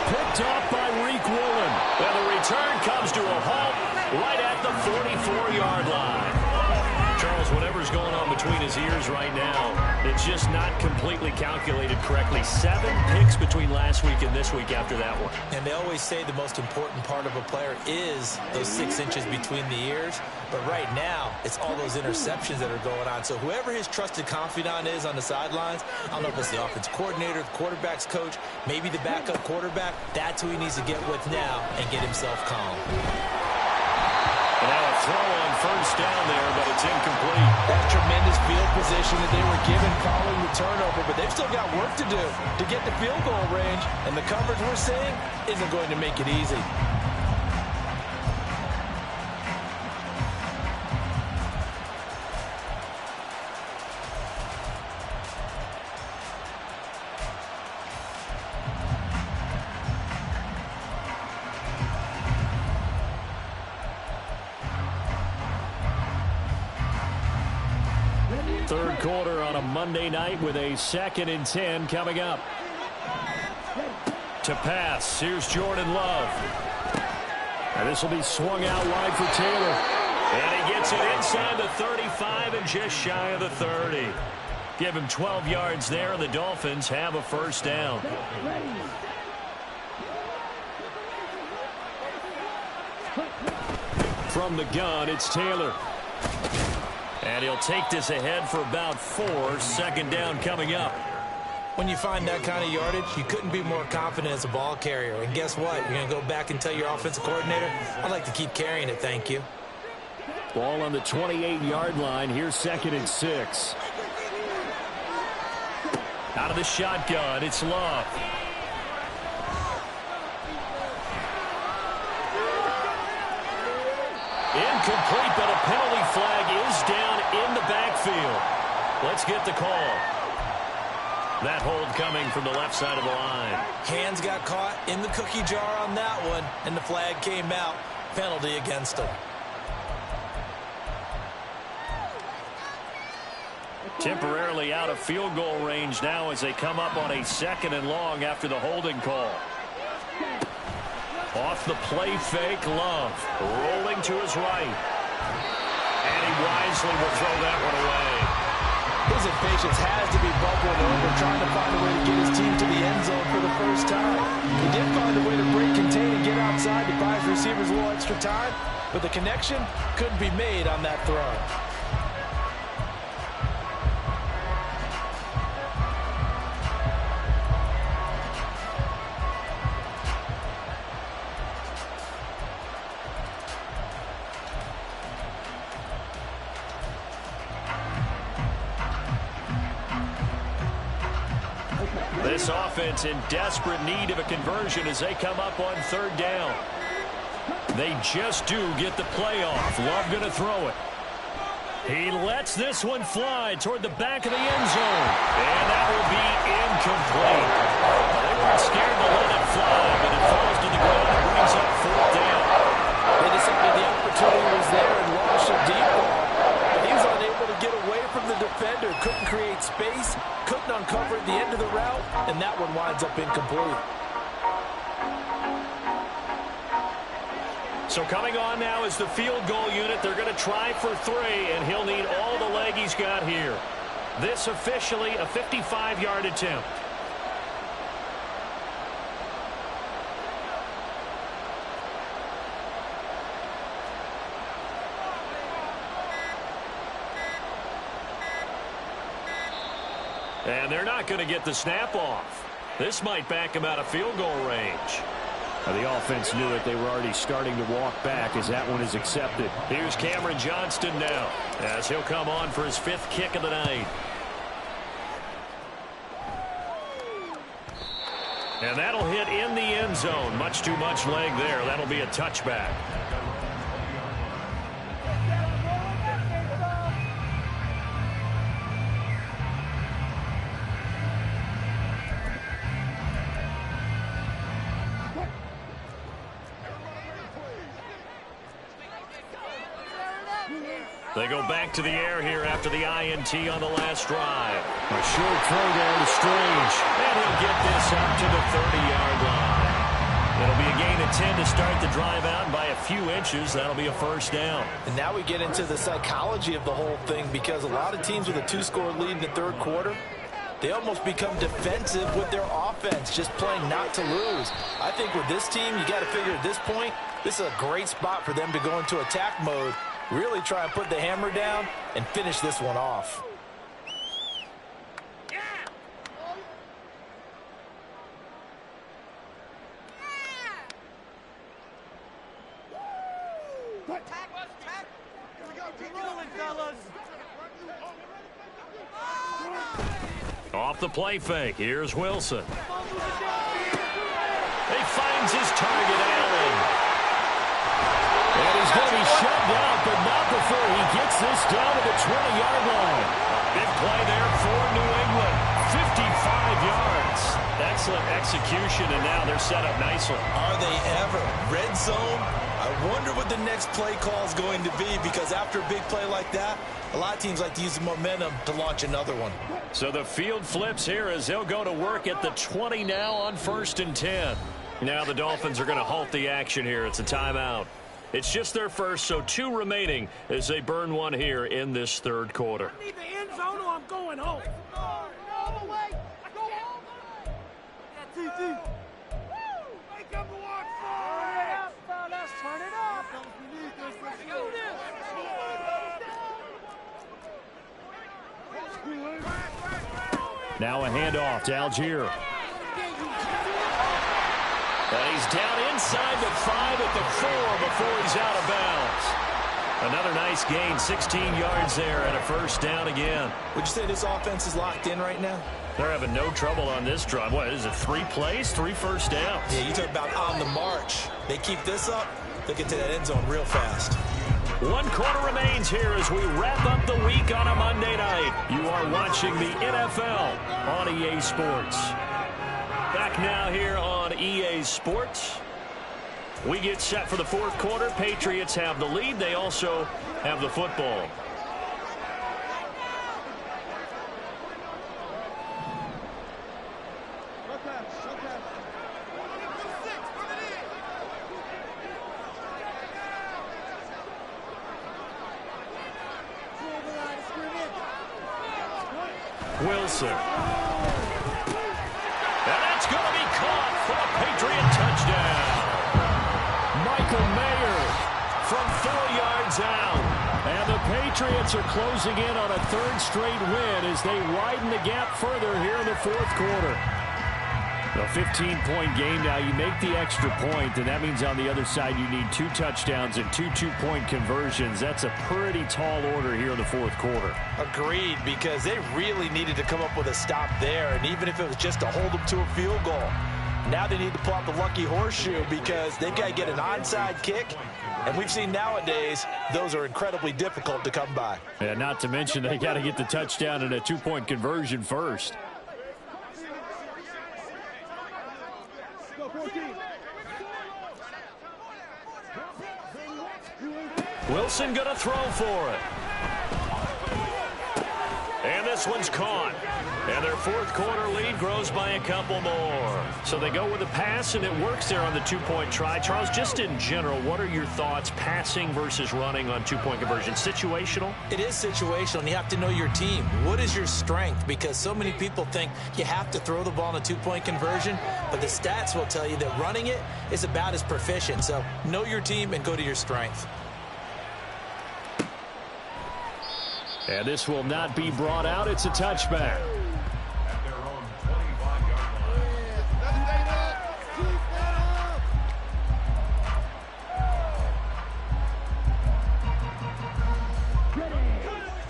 Picked off by Reek Woolen. And the return comes to a halt right at the 44-yard line. Charles, whatever's going on between his ears right now, it's just not completely calculated correctly. 7 picks between last week and this week after that one. And they always say the most important part of a player is those 6 inches between the ears. But right now, it's all those interceptions that are going on. So whoever his trusted confidant is on the sidelines, I don't know if it's the offense coordinator, the quarterback's coach, maybe the backup quarterback, that's who he needs to get with now and get himself calm. And now a throw on 1st down there, but it's incomplete. That tremendous field position that they were given following the turnover, but they've still got work to do to get the field goal range, and the coverage we're seeing isn't going to make it easy. Third quarter on a Monday night with a 2nd and 10 coming up. To pass, here's Jordan Love. And this will be swung out wide for Taylor. And he gets it inside the 35 and just shy of the 30. Give him 12 yards there, and the Dolphins have a 1st down. From the gun, it's Taylor. And he'll take this ahead for about 4. 2nd down coming up. When you find that kind of yardage, you couldn't be more confident as a ball carrier. And guess what? You're going to go back and tell your offensive coordinator, I'd like to keep carrying it, thank you. Ball on the 28-yard line. Here's 2nd and 6. Out of the shotgun, it's Love. Incomplete, but a penalty flag is down in the backfield. Let's get the call. That hold coming from the left side of the line. Hands got caught in the cookie jar on that one, and the flag came out. Penalty against him. Temporarily out of field goal range now as they come up on a 2nd and long after the holding call. Off the play fake, Love rolling to his right. And he wisely will throw that one away. His impatience has to be bubbling over, trying to find a way to get his team to the end zone for the 1st time. He did find a way to break, contain, and get outside to buy his receivers a little extra time, but the connection couldn't be made on that throw. This offense in desperate need of a conversion as they come up on 3rd down. They just do get the playoff. Love going to throw it. He lets this one fly toward the back of the end zone. And that will be incomplete. They weren't scared to let it fly, but it falls to the ground and brings up 4th down. They decided the opportunity was there and launched a deep ball. But he was unable to get away from the defender. Couldn't create space. Couldn't uncover at the end of the route. And that one winds up incomplete. So coming on now is the field goal unit. They're going to try for 3, and he'll need all the leg he's got here. This officially a 55-yard attempt. And they're not going to get the snap off. This might back him out of field goal range. The offense knew it. They were already starting to walk back as that one is accepted. Here's Cameron Johnston now as he'll come on for his 5th kick of the night. And that'll hit in the end zone. Much too much leg there. That'll be a touchback. They go back to the air here after the INT on the last drive. A short throw there to Strange. And he'll get this up to the 30-yard line. It'll be a gain of 10 to start the drive out, and by a few inches, that'll be a first down. And now we get into the psychology of the whole thing, because a lot of teams with a 2-score lead in the third quarter, they almost become defensive with their offense, just playing not to lose. I think with this team, you got to figure at this point, this is a great spot for them to go into attack mode, really try and put the hammer down and finish this one off. Off the play fake, here's Wilson. He finds his target, Allen. And he's going to be shut down, but not before he gets this down to the 20-yard line. Big play there for New England. 55 yards. Excellent execution, and now they're set up nicely. Are they ever? Red zone? I wonder what the next play call is going to be, because after a big play like that, a lot of teams like to use the momentum to launch another one. So the field flips here as they'll go to work at the 20 now on 1st and 10. Now the Dolphins are going to halt the action here. It's a timeout. It's just their first, so 2 remaining as they burn one here in this third quarter. I need the end zone or I'm going home. All the way. Go home. Yeah, TT. Wake up and walk forward. Let's turn it up. We need this. Let's do this. Now a handoff to Algier. And he's down inside the 5 at the 4 before he's out of bounds. Another nice gain, 16 yards there and a first down again. Would you say this offense is locked in right now? They're having no trouble on this drive. What is it, 3 plays, 3 first downs? Yeah, you talk about on the march. They keep this up, they get to that end zone real fast. 1 quarter remains here as we wrap up the week on a Monday night. You are watching the NFL on EA Sports. Back now here on EA Sports. We get set for the 4th quarter. Patriots have the lead. They also have the football. Wilson. And that's going to be caught for a Patriot touchdown. Michael Mayer From 4 yards out. And the Patriots are closing in on a 3rd straight win as they widen the gap further here in the 4th quarter. A 15-point game now. You make the extra point, and that means on the other side you need 2 touchdowns and 2 two-point conversions. That's a pretty tall order here in the 4th quarter. Agreed, because they really needed to come up with a stop there, and even if it was just to hold them to a field goal. Now they need to pull out the lucky horseshoe because they've got to get an onside kick, and we've seen nowadays those are incredibly difficult to come by. And not to mention they got to get the touchdown and a 2-point conversion first. Wilson going to throw for it. And this one's caught. And their 4th quarter lead grows by a couple more. So they go with a pass, and it works there on the 2-point try. Charles, just in general, what are your thoughts passing versus running on 2-point conversion? Situational? It is situational, and you have to know your team. What is your strength? Because so many people think you have to throw the ball in a 2-point conversion, but the stats will tell you that running it is about as proficient. So know your team and go to your strength. And this will not be brought out. It's a touchback.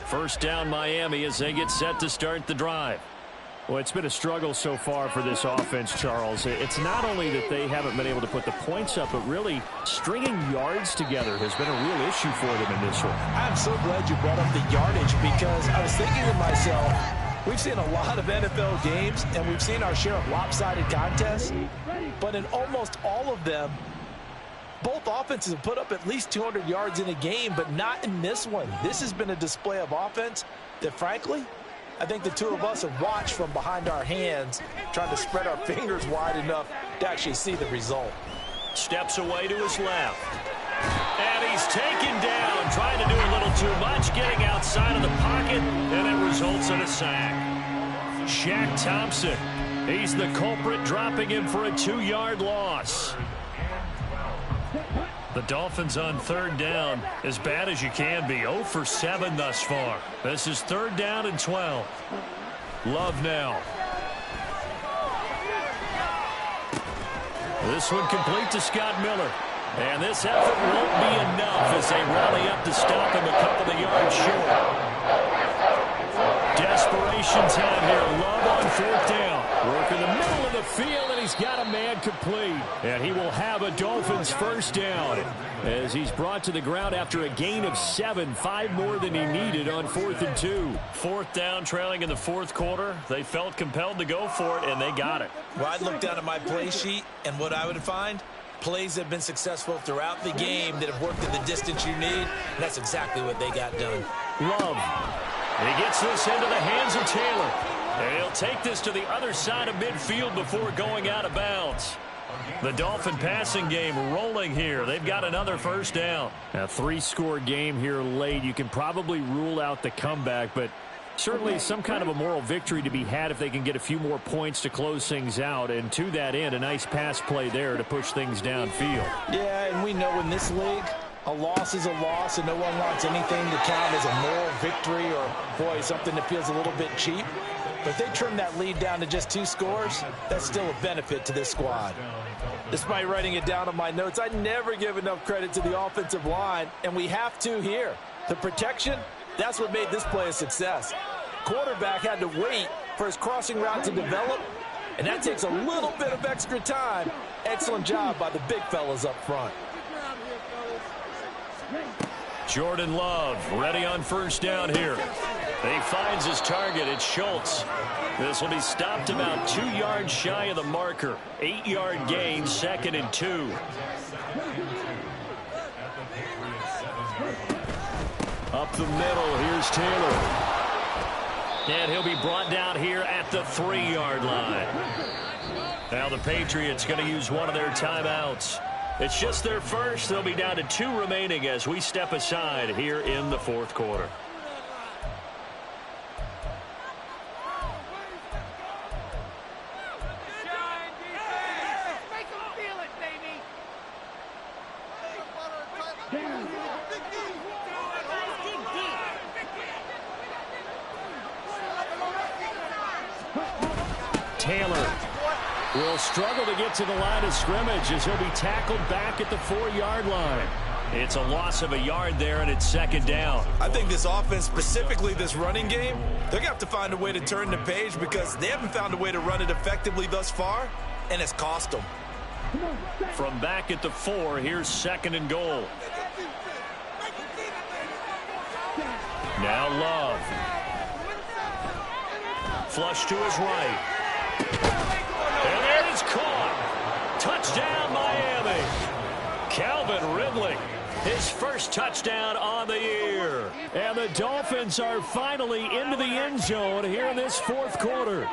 First down Miami as they get set to start the drive. Well, it's been a struggle so far for this offense, Charles. It's not only that they haven't been able to put the points up, but really stringing yards together has been a real issue for them in this one. I'm so glad you brought up the yardage because I was thinking to myself, we've seen a lot of NFL games, and we've seen our share of lopsided contests, but in almost all of them, both offenses have put up at least 200 yards in a game, but not in this one. This has been a display of offense that, frankly, I think the two of us have watched from behind our hands, trying to spread our fingers wide enough to actually see the result. Steps away to his left. And he's taken down, trying to do a little too much, getting outside of the pocket, and it results in a sack. Shaq Thompson, he's the culprit, dropping him for a 2-yard loss. The Dolphins on third down, as bad as you can be, 0 for 7 thus far. This is 3rd down and 12. Love now. This one complete to Scott Miller. And this effort won't be enough as they rally up to stop him a couple of yards short. Desperation time here. Love on 4th down. Work in the middle of the field, and he's got a man complete. And he will have a Dolphins 1st down as he's brought to the ground after a gain of 7, 5 more than he needed on 4th and 2. 4th down, trailing in the 4th quarter. They felt compelled to go for it, and they got it. Well, I'd look down at my play sheet, and what I would find, plays have been successful throughout the game that have worked at the distance you need, and that's exactly what they got done. Love. He gets this into the hands of Taylor. And he'll take this to the other side of midfield before going out of bounds. The Dolphin passing game rolling here. They've got another 1st down. A 3-score game here late. You can probably rule out the comeback, but certainly some kind of a moral victory to be had if they can get a few more points to close things out. And to that end, a nice pass play there to push things downfield. Yeah, and we know in this league, a loss is a loss, and no one wants anything to count as a moral victory or, boy, something that feels a little bit cheap. But if they trim that lead down to just 2 scores, that's still a benefit to this squad. Despite writing it down on my notes, I never give enough credit to the offensive line, and we have to here. The protection, that's what made this play a success. Quarterback had to wait for his crossing route to develop, and that takes a little bit of extra time. Excellent job by the big fellas up front. Jordan Love ready on 1st down here. He finds his target. It's Schultz. This will be stopped about 2 yards shy of the marker. 8-yard gain, 2nd and 2. Up the middle, here's Taylor. And he'll be brought down here at the 3-yard line. Now the Patriots going to use one of their timeouts. It's just their first. They'll be down to 2 remaining as we step aside here in the 4th quarter. Taylor will struggle to get to the line of scrimmage as he'll be tackled back at the 4-yard line. It's a loss of a yard there, and it's 2nd down. I think this offense, specifically this running game, they're going to have to find a way to turn the page because they haven't found a way to run it effectively thus far, and it's cost them. From back at the 4, here's 2nd and goal. Now Love. Flush to his right. And there it's caught. Touchdown, Miami. Calvin Ridley, his first touchdown on the year. And the Dolphins are finally into the end zone here in this 4th quarter.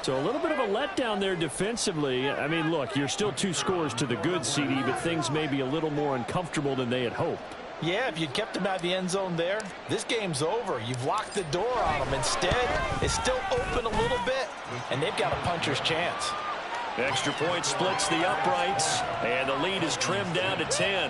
So a little bit of a letdown there defensively. I mean, look, you're still 2 scores to the good, CD, but things may be a little more uncomfortable than they had hoped. Yeah, if you'd kept them out of the end zone there, this game's over. You've locked the door on them. Instead, it's still open a little bit, and they've got a puncher's chance. Extra point splits the uprights, and the lead is trimmed down to 10.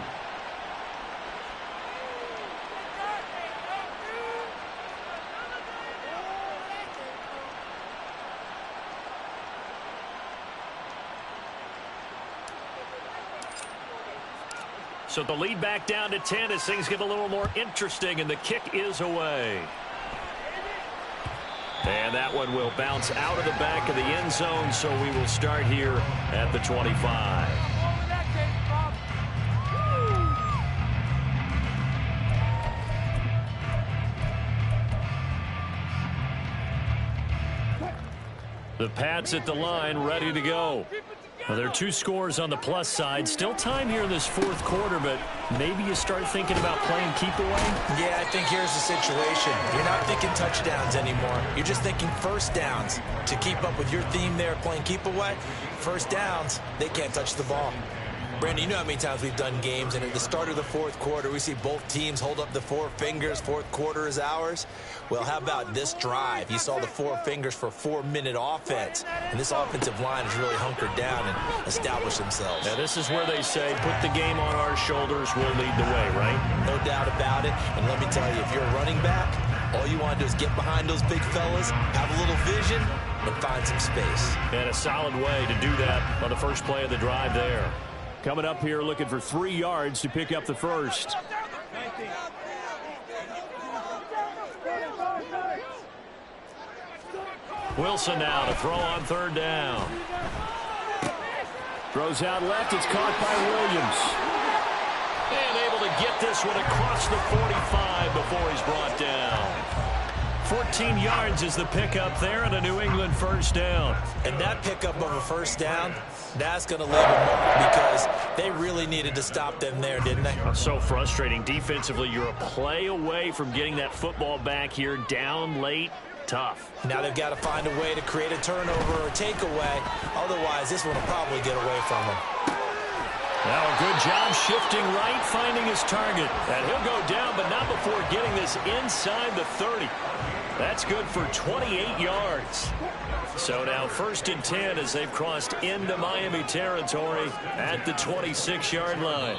So the lead back down to 10 as things get a little more interesting, and the kick is away. And that one will bounce out of the back of the end zone, so we will start here at the 25. The Pats at the line, ready to go. Well, there are 2 scores on the plus side. Still time here in this fourth quarter, but maybe you start thinking about playing keep away? Yeah, I think here's the situation. You're not thinking touchdowns anymore. You're just thinking first downs. To keep up with your theme there, playing keep away, first downs, they can't touch the ball. Brandon, you know how many times we've done games, and at the start of the fourth quarter, we see both teams hold up the 4 fingers, fourth quarter is ours. Well, how about this drive? You saw the 4 fingers for 4-minute offense, and this offensive line has really hunkered down and established themselves. Now, this is where they say, put the game on our shoulders, we'll lead the way, right? No doubt about it, and let me tell you, if you're a running back, all you want to do is get behind those big fellas, have a little vision, and find some space. And a solid way to do that on the first play of the drive there. Coming up here looking for 3 yards to pick up the first. Wilson now to throw on third down. Throws out left. It's caught by Williams. And able to get this one across the 45 before he's brought down. 14 yards is the pickup there and a New England first down. And that pickup of a first down, that's going to leave a mark because they really needed to stop them there, didn't they? So frustrating. Defensively, you're a play away from getting that football back here down late. Tough. Now they've got to find a way to create a turnover or a takeaway. Otherwise, this one will probably get away from them. Now a good job shifting right, finding his target. And he'll go down, but not before getting this inside the 30. That's good for 28 yards. So now 1st and 10 as they've crossed into Miami territory at the 26-yard line.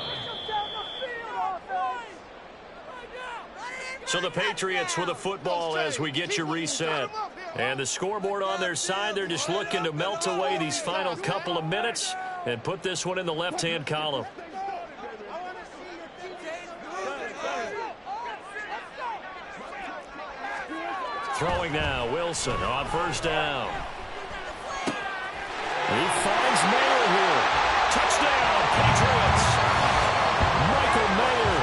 So the Patriots with the football as we get you reset. And the scoreboard on their side, they're just looking to melt away these final couple of minutes and put this one in the left-hand column. Throwing now, Wilson on first down. He finds Mayer here. Touchdown, Patriots. Michael Mayer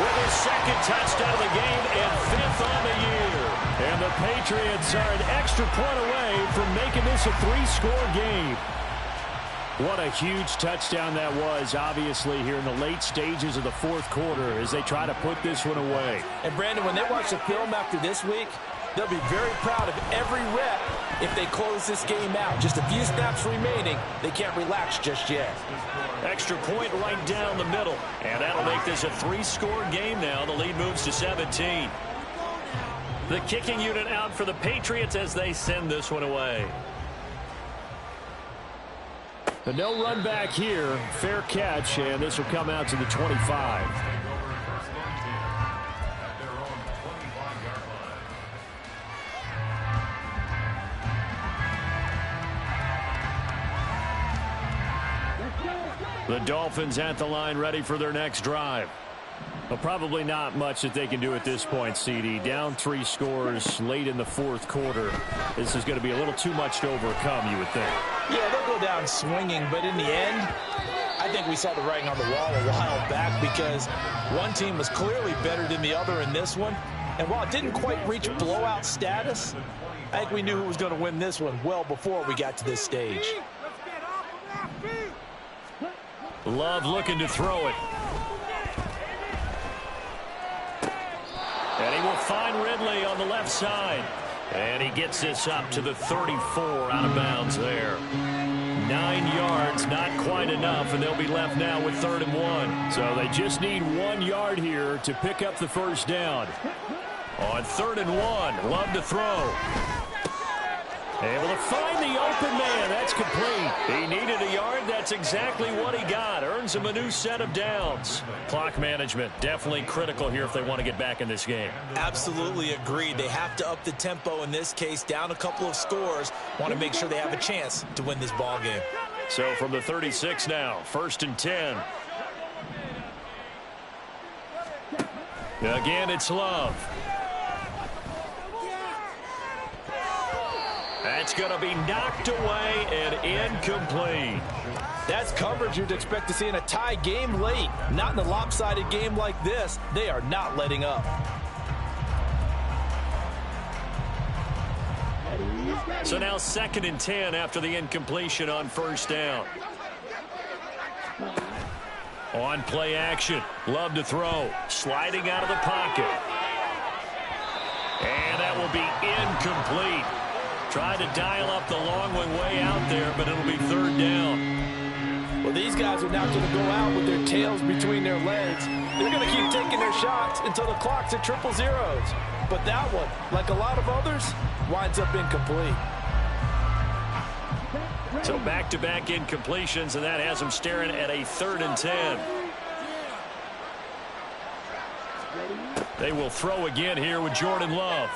with his 2nd touchdown of the game and 5th on the year. And the Patriots are an extra point away from making this a 3-score game. What a huge touchdown that was, obviously, here in the late stages of the fourth quarter as they try to put this one away. And, Brandon, when they watch the film after this week, they'll be very proud of every rep if they close this game out. Just a few snaps remaining. They can't relax just yet. Extra point right down the middle. And that'll make this a 3-score game now. The lead moves to 17. The kicking unit out for the Patriots as they send this one away. But no run back here. Fair catch, and this will come out to the 25. The Dolphins at the line ready for their next drive. Well, probably not much that they can do at this point, CD. Down 3 scores late in the fourth quarter. This is going to be a little too much to overcome, you would think. Yeah, they'll go down swinging, but in the end, I think we saw the writing on the wall a while back because one team was clearly better than the other in this one. And while it didn't quite reach blowout status, I think we knew who was going to win this one well before we got to this stage. Love looking to throw it. And he will find Ridley on the left side. And he gets this up to the 34 out of bounds there. 9 yards, not quite enough, and they'll be left now with 3rd and 1. So they just need 1 yard here to pick up the first down. On 3rd and 1, Love to throw. Able to find the open man. That's complete. He needed a yard. That's exactly what he got. Earns him a new set of downs. Clock management definitely critical here if they want to get back in this game. Absolutely agreed. They have to up the tempo in this case. Down a couple of scores. Want to make sure they have a chance to win this ball game. So from the 36 now, 1st and 10. Again, it's Love. That's going to be knocked away and incomplete. That's coverage you'd expect to see in a tie game late. Not in a lopsided game like this. They are not letting up. So now 2nd and 10 after the incompletion on first down. On play action. Love to throw. Sliding out of the pocket. And that will be incomplete. Tried to dial up the long one way out there, but it'll be 3rd down. Well, these guys are now going to go out with their tails between their legs. They're going to keep taking their shots until the clock's at 000. But that one, like a lot of others, winds up incomplete. So back-to-back incompletions, and that has them staring at a 3rd and 10. They will throw again here with Jordan Love.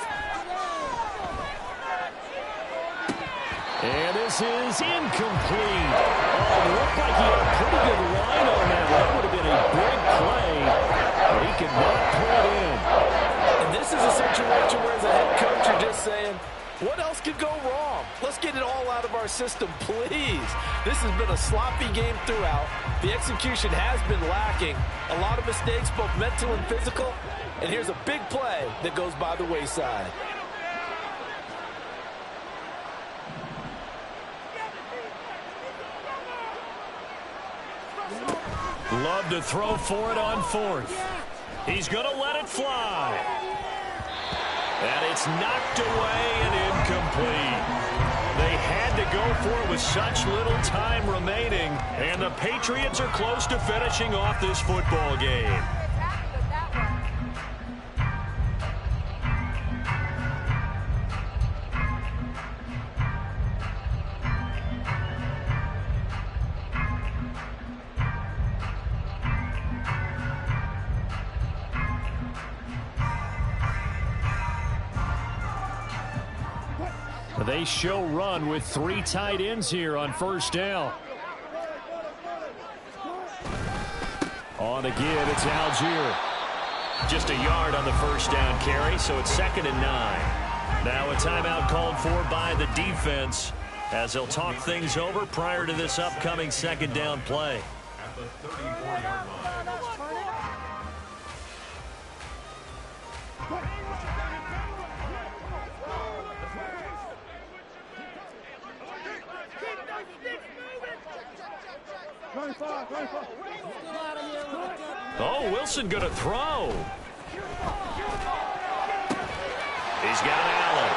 And this is incomplete. Oh, it looked like he had a pretty good line on that. That would have been a big play, but he could not pull it in. And this is a situation where as a head coach, you're just saying, what else could go wrong? Let's get it all out of our system, please. This has been a sloppy game throughout. The execution has been lacking. A lot of mistakes, both mental and physical. And here's a big play that goes by the wayside. Love to throw for it on 4th. He's going to let it fly. And it's knocked away and incomplete. They had to go for it with such little time remaining. And the Patriots are close to finishing off this football game. They show run with 3 tight ends here on first down. On again, it's Algier. Just a yard on the first down carry, so it's 2nd and 9. Now a timeout called for by the defense as they'll talk things over prior to this upcoming 2nd down play. At the 34-yard line. Oh, Wilson going to throw. He's got Allen.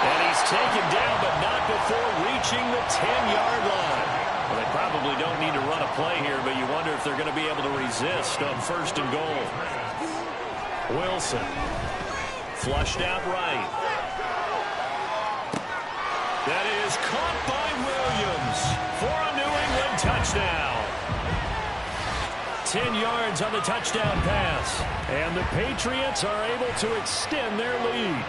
And he's taken down, but not before reaching the 10-yard line. Well, they probably don't need to run a play here, but you wonder if they're going to be able to resist on 1st and goal. Wilson. Flushed out right. That is caught by Williams for a New England touchdown. 10 yards on the touchdown pass. And the Patriots are able to extend their lead.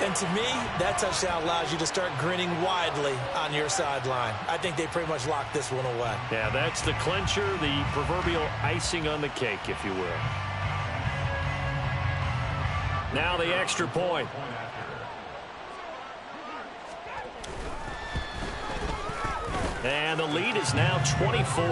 And to me, that touchdown allows you to start grinning widely on your sideline. I think they pretty much locked this one away. Yeah, that's the clincher, the proverbial icing on the cake, if you will. Now the extra point. And the lead is now 24.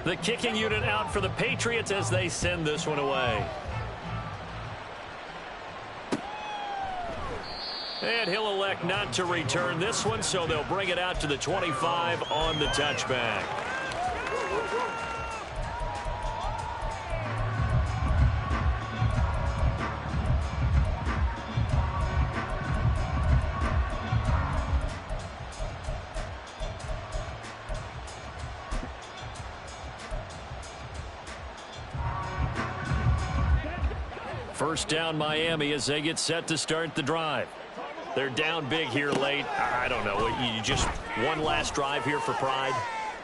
The kicking unit out for the Patriots as they send this one away. And he'll elect not to return this one, so they'll bring it out to the 25 on the touchback. First down Miami as they get set to start the drive. They're down big here late. I don't know. You just one last drive here for pride?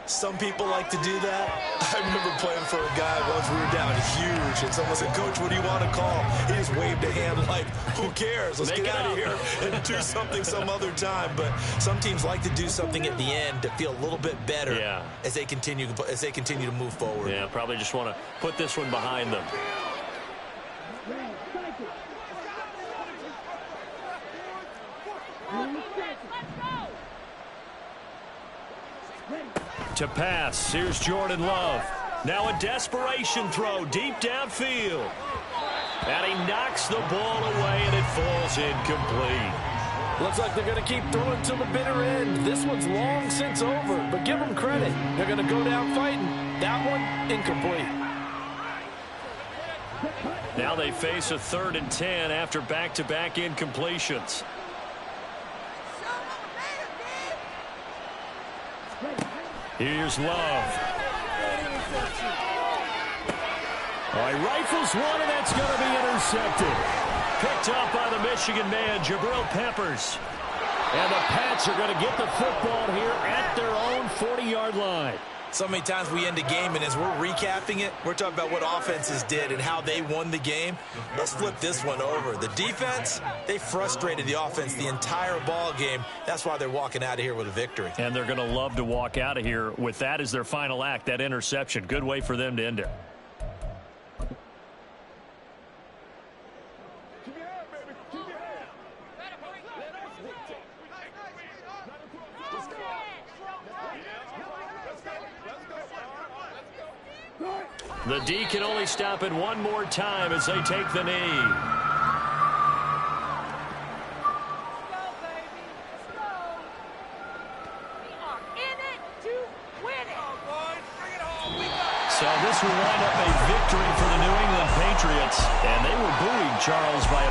Some people like to do that. I remember playing for a guy once. We were down huge, and someone said, "Coach, what do you want to call?" He just waved a hand like, who cares? Let's get out of here and do something some other time. But some teams like to do something at the end to feel a little bit better as they continue to move forward. Yeah, probably just want to put this one behind them. To pass, here's Jordan Love. Now a desperation throw deep downfield. And he knocks the ball away, and it falls incomplete. Looks like they're going to keep throwing to the bitter end. This one's long since over, but give them credit. They're going to go down fighting. That one, incomplete. Now they face a 3rd and 10 after back-to-back incompletions. Here's Love. Oh, he rifles one, and that's going to be intercepted. Picked up by the Michigan man, Jabril Peppers. And the Pats are going to get the football here at their own 40-yard line. So many times we end a game, and as we're recapping it, we're talking about what offenses did and how they won the game. Let's flip this one over. The defense, they frustrated the offense the entire ball game. That's why they're walking out of here with a victory. And they're going to love to walk out of here with that as their final act, that interception. Good way for them to end it. The D can only stop it one more time as they take the knee. So this will wind up a victory for the New England Patriots. And they were buoyed, Charles, by a